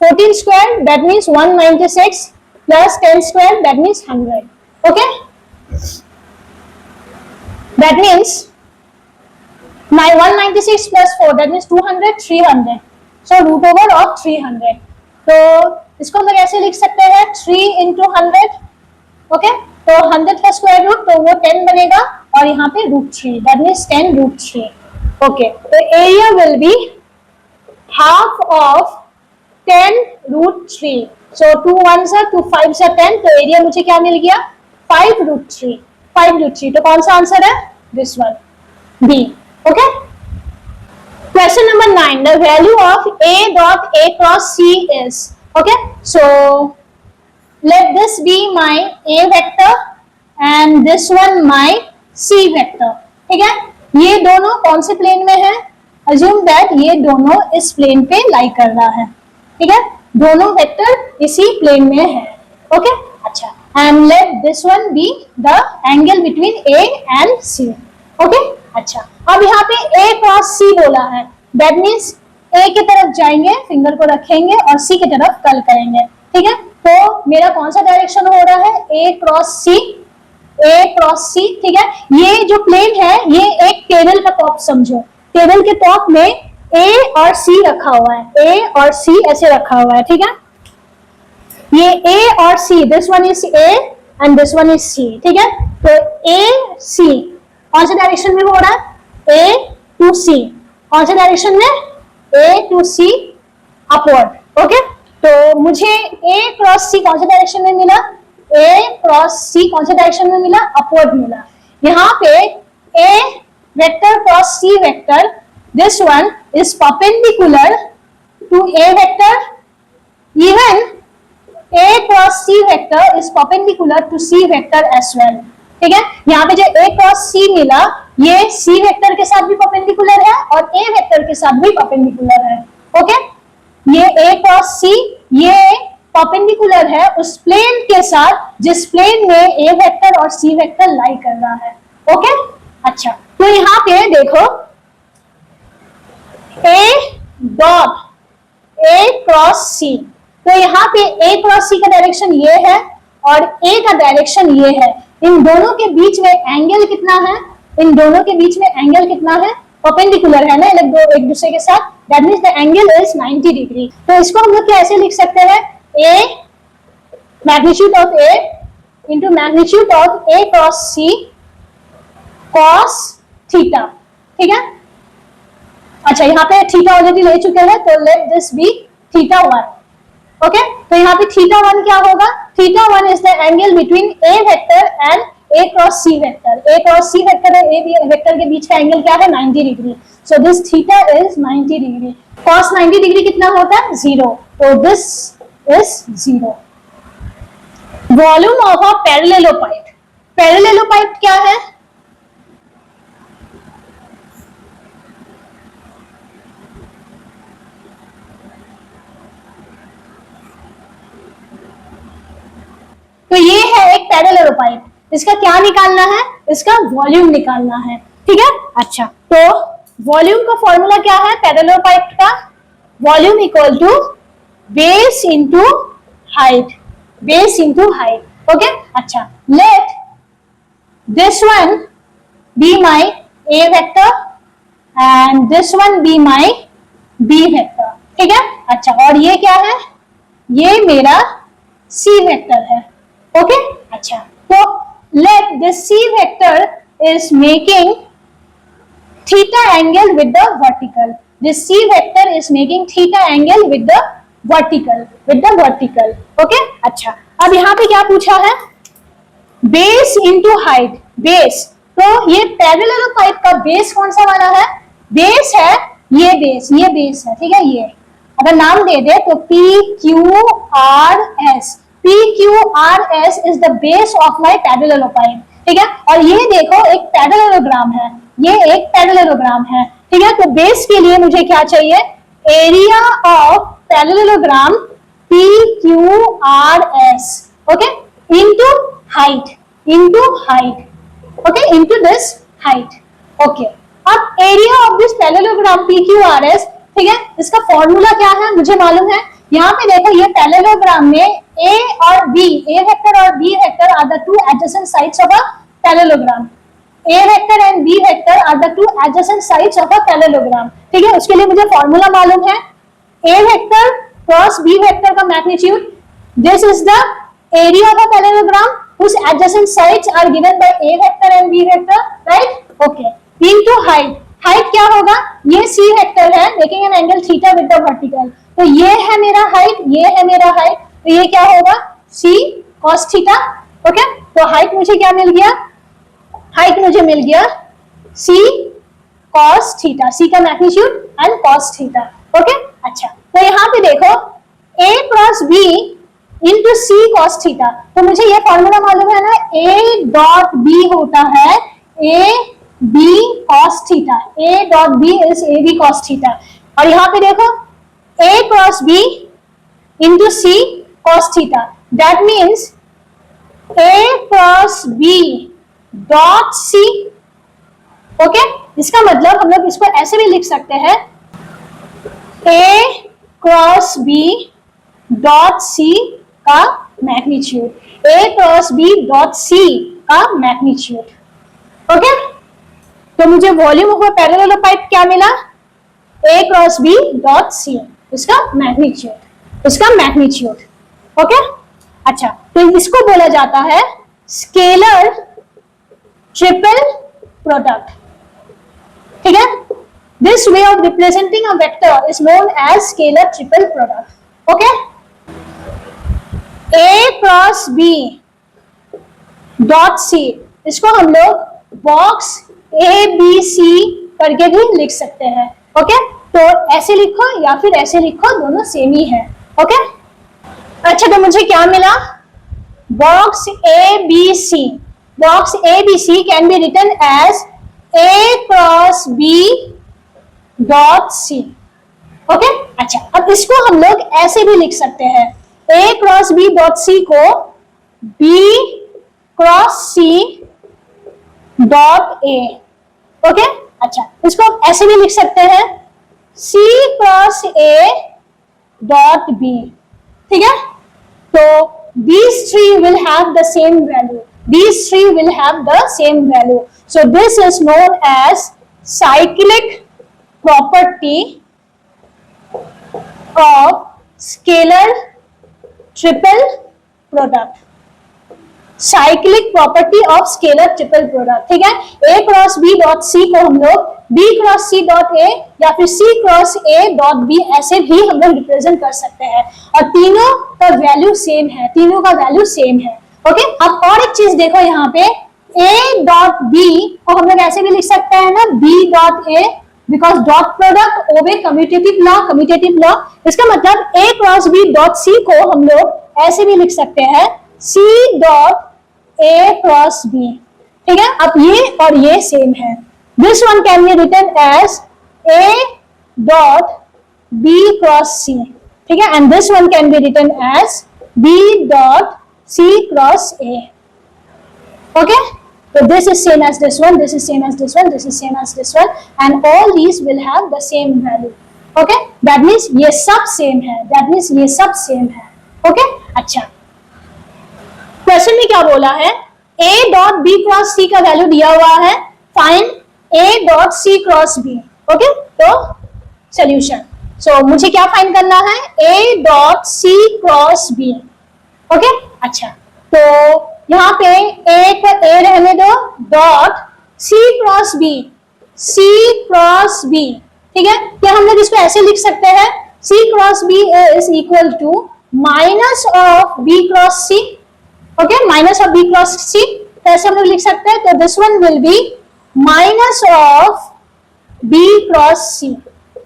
14 square that means 196 plus 10 square that means 100. Okay, that means my 196 plus 4 that means 200 300 so root over of 300। तो इसको हम लोग ऐसे लिख सकते हैं 3 into 100। ओके, तो 100 का स्क्वायर रूट तो वो 10 बनेगा और यहाँ पे √3, दैट मीन्स 10 √3। ओके, तो area will be half of 10 √3। So 2 1s are 2 5s are 10, तो एरिया मुझे क्या मिल गया 5 √3, 5 √3। तो कौन सा आंसर है, this one, B. Okay, question number 9, the value of a dot a cross c is, okay, so let this be my a vector and this one my c vector। ठीक है, ये दोनों कौन से प्लेन में है, assume that ये दोनों इस प्लेन पे लाई कर रहा है। ठीक है, दोनों वेक्टर इसी प्लेन में है। ओके, अच्छा, and let this one be the angle between a and c। Okay, अच्छा, अब यहाँ पे a क्रॉस c बोला है, दैट मीन्स a की तरफ जाएंगे, फिंगर को रखेंगे और c की तरफ कर्ल करेंगे। ठीक है, तो मेरा कौन सा डायरेक्शन हो रहा है, a cross c, a cross c। ठीक है, ये जो प्लेन है ये एक टेबल का टॉप समझो, टेबल के टॉप में a और c रखा हुआ है, a और c ऐसे रखा हुआ है। ठीक है, ये a और c, this one is a and this one is c। ठीक है, तो a c कौन से डायरेक्शन में हो रहा है, a टू c, कौन से डायरेक्शन में, a to c upward. Okay, तो मुझे a क्रॉस c कौन से डायरेक्शन में मिला, a क्रॉस c कौन से डायरेक्शन में मिला, अपवर्ड मिला। यहाँ पे a vector cross c vector, this one is perpendicular to a vector, even a cross c vector is perpendicular to c vector as well. ठीक है, यहाँ पे जो a क्रॉस c मिला ये c वेक्टर के साथ भी परपेंडिकुलर है और a वेक्टर के साथ भी परपेंडिकुलर है। ओके, ये a क्रॉस c ये परपेंडिकुलर है उस प्लेन के साथ जिस प्लेन में a वेक्टर और c वेक्टर लाई कर रहा है। ओके, अच्छा, तो यहाँ पे देखो a dot a cross c, तो यहाँ पे a क्रॉस c का डायरेक्शन ये है और a का डायरेक्शन ये है। इन दोनों के बीच में एंगल कितना है, इन दोनों के बीच में एंगल कितना है, परपेंडिकुलर है ना एक दूसरे के साथ, that means the angle is 90 degree. तो इसको हम लोग कैसे लिख सकते हैं, a magnitude of a into magnitude of a cross c cos theta. ठीक है, अच्छा, यहाँ पे थीटा ऑलरेडी ले चुके हैं, तो लेट दिस बी थीटा 1। ओके, तो यहाँ पे थीटा 1 क्या होगा, theta 1 is the angle between a vector and a cross c vector. a cross c vector और a वेक्टर के बीच का एंगल क्या है, 90 degree. So this theta is 90 degree. cos 90 degree कितना होता है, 0, तो this is 0। Volume of a parallelepiped, parallelepiped क्या है, तो ये है एक पैरेललोपाइड, इसका क्या निकालना है, इसका वॉल्यूम निकालना है। ठीक है, अच्छा, तो वॉल्यूम का फॉर्मूला क्या है पैरेललोपाइड का, volume equal to base into height, base into height. Okay, अच्छा, let this one be my a vector and this one be my b vector. ठीक है, अच्छा, और ये क्या है, ये मेरा c वेक्टर है। ओके, अच्छा, तो let this c vector is making theta angle with the vertical, this c vector is making theta angle with the vertical। Okay, अच्छा, अब यहाँ पे क्या पूछा है, बेस इंटू हाइट, बेस, तो ये पैरेललोपाइड का बेस कौन सा वाला है, बेस है ये बेस, ये बेस है। ठीक है, ये अगर नाम दे दे तो PQRS, PQRS is the base of my parallelogram। ठीक है, और ये देखो एक पैरेललोग्राम है, ये एक पैरेललोग्राम है। ठीक है, तो बेस के लिए मुझे क्या चाहिए, area of parallelogram PQRS, okay, into height, okay, into this height. Okay, अब area of this parallelogram PQRS, ठीक है, इसका फॉर्मूला क्या है मुझे मालूम है। यहाँ पे देखो ये पैरेललोग्राम में A और B, A वेक्टर और B vector are the two adjacent sides of a parallelogram, A vector and B vector are the two adjacent sides of a parallelogram. ठीक है, उसके लिए मुझे फॉर्मूला मालूम है, A vector cross B vector का magnitude, this is the area of a parallelogram whose adjacent sides are given by a vector and b vector, right? Okay. Into height, height क्या होगा, ये c वेक्टर है making an angle theta with the vertical, तो ये है मेरा height, ये है मेरा हाइट, तो ये क्या होगा c cos थीटा। ओके, तो हाइट मुझे क्या मिल गया, हाइट मुझे मिल गया c cos थीटा, c का magnitude and cos theta. Okay, अच्छा तो यहाँ पे देखो a cross b into C cos theta, तो मुझे ये फॉर्मूला मालूम है ना, ए डॉट बी होता है a b cos theta, a dot b is a b cos theta, और यहाँ पे देखो a cross b into C cos theta, that means a cross B dot c. Okay, इसका मतलब हम लोग इसको ऐसे भी लिख सकते हैं, ए क्रॉस बी डॉट सी का magnitude, A cross B dot C का मैग्नीट्यूड। ओके, तो मुझे वॉल्यूम ऑफ अ पैरेललोपाइप क्या मिला, A cross B dot C, इसका मैग्नीट्यूड, इसका मैग्नीट्यूड। ओके, अच्छा तो इसको बोला जाता है स्केलर ट्रिपल प्रोडक्ट, ठीक है। This way of representing a vector is known as scalar triple product. Okay, A cross B dot C, इसको हम लोग बॉक्स A B C करके भी लिख सकते हैं। ओके, तो ऐसे लिखो या फिर ऐसे लिखो, दोनों सेम ही है। ओके, अच्छा तो मुझे क्या मिला, box A B C, box A B C can be written as A cross B dot C। Okay, अच्छा अब इसको हम लोग ऐसे भी लिख सकते हैं, A cross B dot C को B cross C dot A। Okay, अच्छा इसको ऐसे भी लिख सकते हैं, C cross A dot B, ठीक है। तो these three will have the same value, these three will have the same value, so this is known as cyclic property of scalar triple product, cyclic property of scalar triple product, ठीक है। A cross B dot सी को हम लोग B cross C dot A या फिर C cross A dot B ऐसे भी हम लोग रिप्रेजेंट कर सकते हैं, और तीनों का वैल्यू सेम है, तीनों का वैल्यू सेम है। ओके, अब और एक चीज देखो, यहाँ पे ए डॉट बी को हम लोग ऐसे भी लिख सकते हैं ना, b dot a, because dot product obey commutative law, commutative law, इसका मतलब ए क्रॉस बी डॉट सी को हम लोग ऐसे भी लिख सकते हैं, c dot a cross b, ठीक है। अब ये और ये सेम है, this one can be written as a dot B cross c, ठीक है, and this one can be written as b dot c cross A. Okay, so this is same as this one, this is same as this one, this is same as this one, and all these will have the same value. Okay, that means ये सब same है, that means ये सब same है। Okay, अच्छा question में क्या बोला है, a dot b cross c का वैल्यू दिया हुआ है, find a dot c cross b। Okay, तो सोल्यूशन, सो मुझे क्या फाइंड करना है, a dot c cross b। Okay, अच्छा तो यहाँ पे ए को ए रहने दो, डॉट सी क्रॉस बी, सी क्रॉस बी, ठीक है। क्या हम लोग इसको ऐसे लिख सकते हैं, c cross b is equal to minus of B cross c. Okay, minus of B cross c, तो ऐसे हम लोग लिख सकते हैं, तो this one will be minus of B cross c,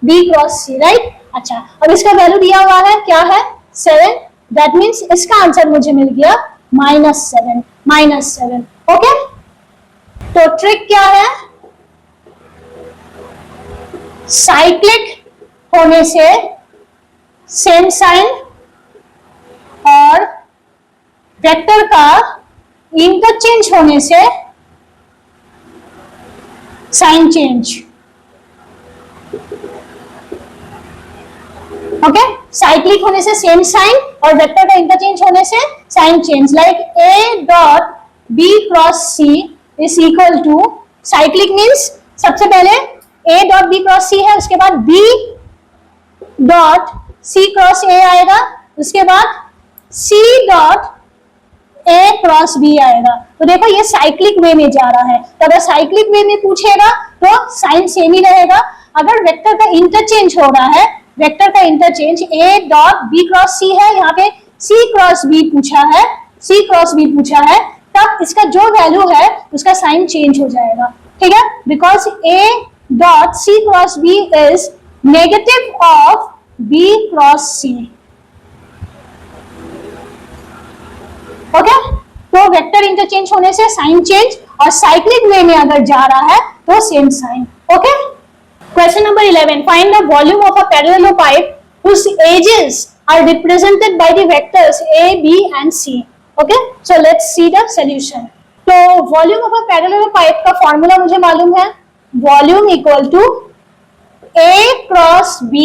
b cross c, right. अच्छा, अब इसका वैल्यू दिया हुआ है, क्या है 7, दैट मीन्स इसका आंसर मुझे मिल गया -7, -7। ओके, तो ट्रिक क्या है, साइक्लिक होने से सेम साइन और वेक्टर का इंटरचेंज होने से साइन चेंज। ओके, साइक्लिक होने से सेम साइन और वेक्टर का इंटरचेंज होने से sign change, like A dot B cross C is equal to, cyclic means सबसे पहले A dot B cross C है, उसके बाद B dot C cross A आएगा, उसके बाद C dot A cross B आएगा। तो देखो ये साइक्लिक वे में जा रहा है, तो अगर साइक्लिक वे में पूछेगा तो साइन सेम ही रहेगा। अगर वेक्टर का इंटरचेंज हो रहा है, वेक्टर का interchange A dot B cross C है, यहाँ पे C क्रॉस B पूछा है, C क्रॉस B पूछा है, तब इसका जो वैल्यू है उसका साइन चेंज हो जाएगा, ठीक है, because A dot C cross B is negative of B cross C। Okay, तो वेक्टर इंटरचेंज होने से साइन चेंज, और साइक्लिक वे में अगर जा रहा है तो same sign. Okay, question number 11, find the volume of a parallelepiped whose edges are represented by the vectors A, B and C. Okay, so let's see the solution. तो volume of a parallelepiped का formula मुझे मालूम है, volume equal to A cross B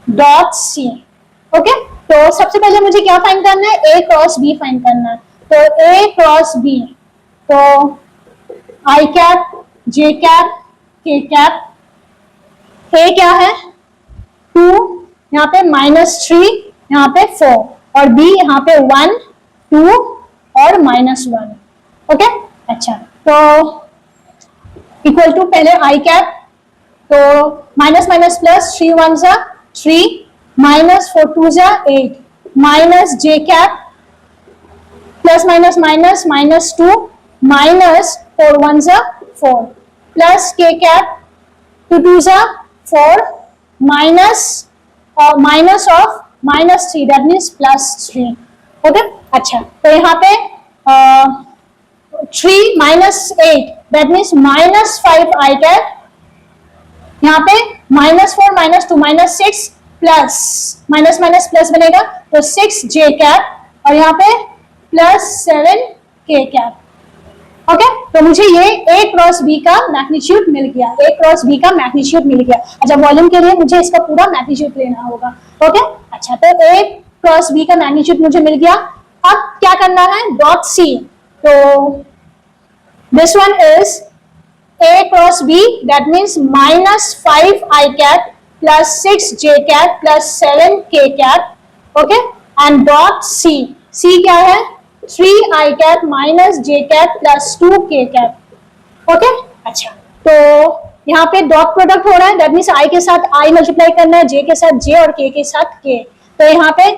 dot C। Okay, तो सबसे पहले मुझे क्या फाइंड करना है, A क्रॉस B फाइंड करना है। तो A क्रॉस B, तो I cap, J cap, K cap, A क्या है 2, यहाँ पे -3, यहाँ पे 4, और B यहाँ पे 1, 2 और -1। ओके, अच्छा, तो इक्वल टू पहले I कैप, तो माइनस माइनस प्लस, 3 1 जा 3, -4 2 जा 8, minus J cap, plus minus minus -2, -4 1 जा 4, प्लस K कैप, 2 2 जा 4, माइनस और minus of -3, that means +3। Okay, अच्छा, तो यहाँ पे 3 -8 दैट मीन्स -5 I कैप, यहाँ पे -4 -2 -6 प्लस माइनस माइनस प्लस बनेगा, तो 6 J कैप, और यहाँ पे +7 K कैप। ओके, तो मुझे ये A क्रॉस B का मैग्नीट्यूड मिल गया, A क्रॉस B का मैग्नीट्यूड मिल गया। अच्छा, वॉल्यूम के लिए मुझे इसका पूरा मैग्नीट्यूड लेना होगा। ओके, अच्छा, तो A क्रॉस B का मैग्नीट्यूड मुझे मिल गया। अब क्या करना है, डॉट C, तो this one is A cross B, that means -5 I cap plus 6 J cap plus 7 K cap. Okay, and dot C, C क्या है 3 I cap minus J cap plus 2 K cap. Okay, अच्छा, तो यहाँ पे dot product हो रहा है, that means I के साथ I मल्टीप्लाई करना है, J के साथ J और K के साथ K। तो यहाँ पे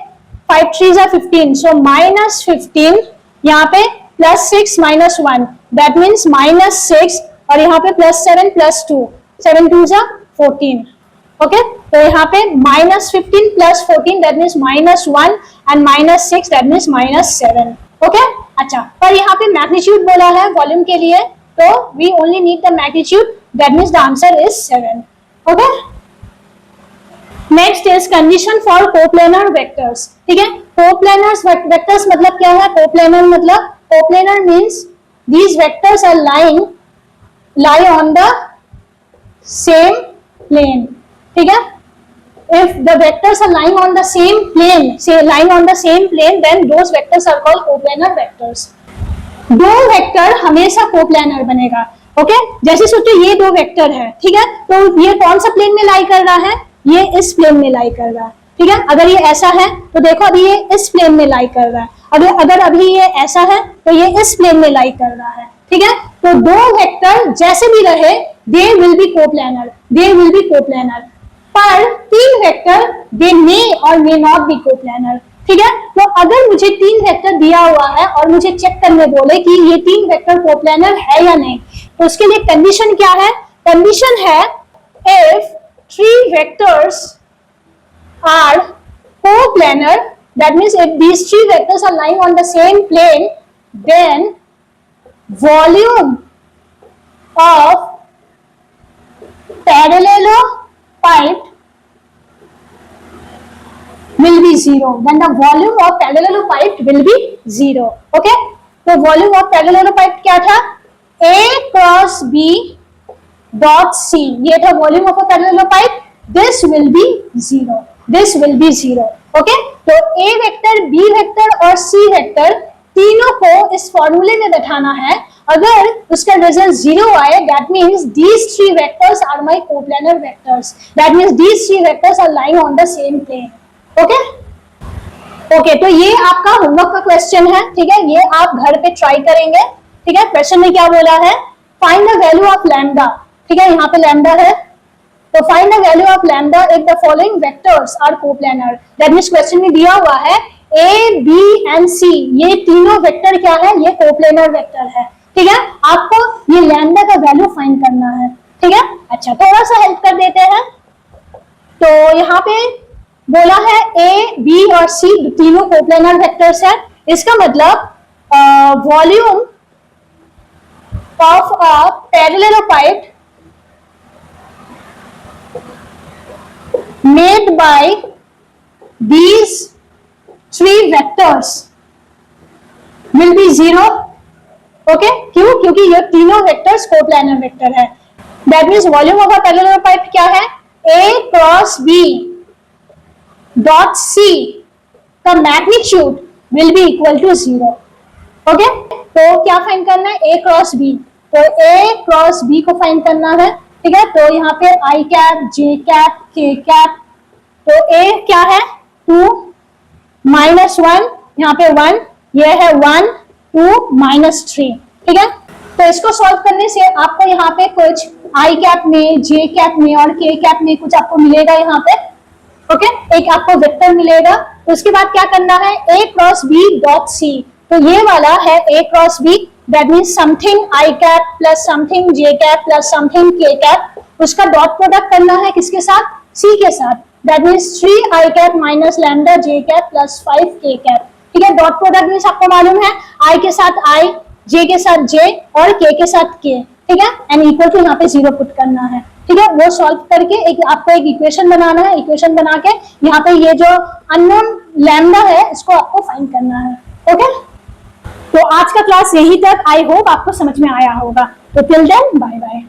5 3 जा 15, सो -15, यहाँ पे +6 -1 दैट मीन्स -6, और यहाँ पे +7 +2, 7 2 जा 14। ओके, तो यहाँ पे -15 + 14 that means -1 and -6 that means -7। Okay, अच्छा, पर यहाँ पे मैग्नीट्यूड बोला है वॉल्यूम के लिए, तो we only need the magnitude, that means the answer is 7। Okay, next is condition for coplanar vectors. ठीक है, कोप्लेनर वेक्टर्स मतलब क्या है, कोप्लेनर मतलब, coplanar means these vectors are lie on the same plane। ठीक है, if the vectors are lying on the same plane, say lying on the same plane, then those vectors are called coplanar vectors। दो vector हमेशा coplanar बनेगा। Okay, जैसे सोचो ये दो vector है, ठीक है, तो ये कौन सा प्लेन में लाई कर रहा है, ये इस प्लेन में लाई कर रहा है। ठीक है, अगर ये ऐसा है तो देखो अभी ये इस प्लेन में लाई कर रहा है, अगर अभी ये ऐसा है तो ये इस प्लेन में लाई कर रहा है। ठीक है, तो दो वेक्टर जैसे भी रहे, they will be coplanar, they will be coplanar. पर तीन वेक्टर दे मे और मे नॉट बी कोप्लेनर। ठीक है, तो अगर मुझे तीन वेक्टर दिया हुआ है और मुझे चेक करने बोले कि ये तीन वेक्टर कोप्लेनर है या नहीं, तो उसके लिए कंडीशन क्या है, कंडीशन है if three vectors are coplanar, that means if these three vectors are lying on the same plane, then volume of parallelopiped will be 0, then the volume of parallelopiped will be 0। okay, तो volume of parallelopiped क्या था, A cross B dot C, ये था volume of a parallelopiped, this will be 0, this will be 0। okay, तो A vector, B vector और C vector तीनों को इस फॉर्मूले में बैठाना है अगर उसका रिजल्ट 0 आए, that means these three vectors are my coplanar vectors. That means these three vectors are lying on the same plane. Okay? Okay, तो ये आपका होमवर्क का क्वेश्चन है, ठीक है, ये आप घर पे ट्राई करेंगे, ठीक है। क्वेश्चन में क्या बोला है, find the value of lambda, ठीक है, यहाँ पे लैम्डा है, तो find the value of lambda if the following vectors are coplanar. That means question में दिया हुआ है ए बी एंड सी, ये तीनों वेक्टर क्या है, ये कोप्लानर वेक्टर है, ठीक है। आपको ये लैम्डा का वैल्यू फाइंड करना है, ठीक है। अच्छा, थोड़ा सा हेल्प कर देते हैं। तो यहाँ पे बोला है ए बी और सी तीनों कोप्लानर वेक्टर्स है, इसका मतलब volume of a parallelepiped made by these three vectors will be 0. Okay? क्यों? क्योंकि ये तीनों वेक्टर्स कोप्लानर वेक्टर है। That means volume of a parallelepiped क्या है, A cross B dot C का magnitude will be equal to 0. Okay? तो क्या फाइंड करना है, A क्रॉस B, तो A क्रॉस B को फाइंड करना है, ठीक है। तो यहाँ पे आई cap, j cap, k cap, तो ए क्या है 2 माइनस 1, यहाँ पे 1, ये है 1 2 माइनस 3, ठीक है। तो इसको सॉल्व करने से आपको यहाँ पे कुछ आई कैप में, जे कैप में और के कैप में कुछ आपको मिलेगा यहाँ पे, ओके, एक आपको वेक्टर मिलेगा। तो उसके बाद क्या करना है, A cross B dot C, तो ये वाला है A cross B, that means something I cap plus something J cap plus something K cap, उसका डॉट प्रोडक्ट करना है किसके साथ, सी के साथ, that means 3 I cap minus lambda J cap plus 5 K cap, ठीक है। डॉट प्रोडक्ट मीन्स आपको मालूम है आई के साथ आई, जे के साथ जे और के साथ के, ठीक है, एंड इक्वल टू यहाँ पे 0 पुट करना है, ठीक है। वो सॉल्व करके एक आपको एक इक्वेशन बनाना है, इक्वेशन बना के यहाँ पे ये जो अननोन लैम्डा है इसको आपको फाइंड करना है, ओके। तो आज का क्लास यही तक, आई होप आपको समझ में आया होगा। तो टिल देन बाय बाय।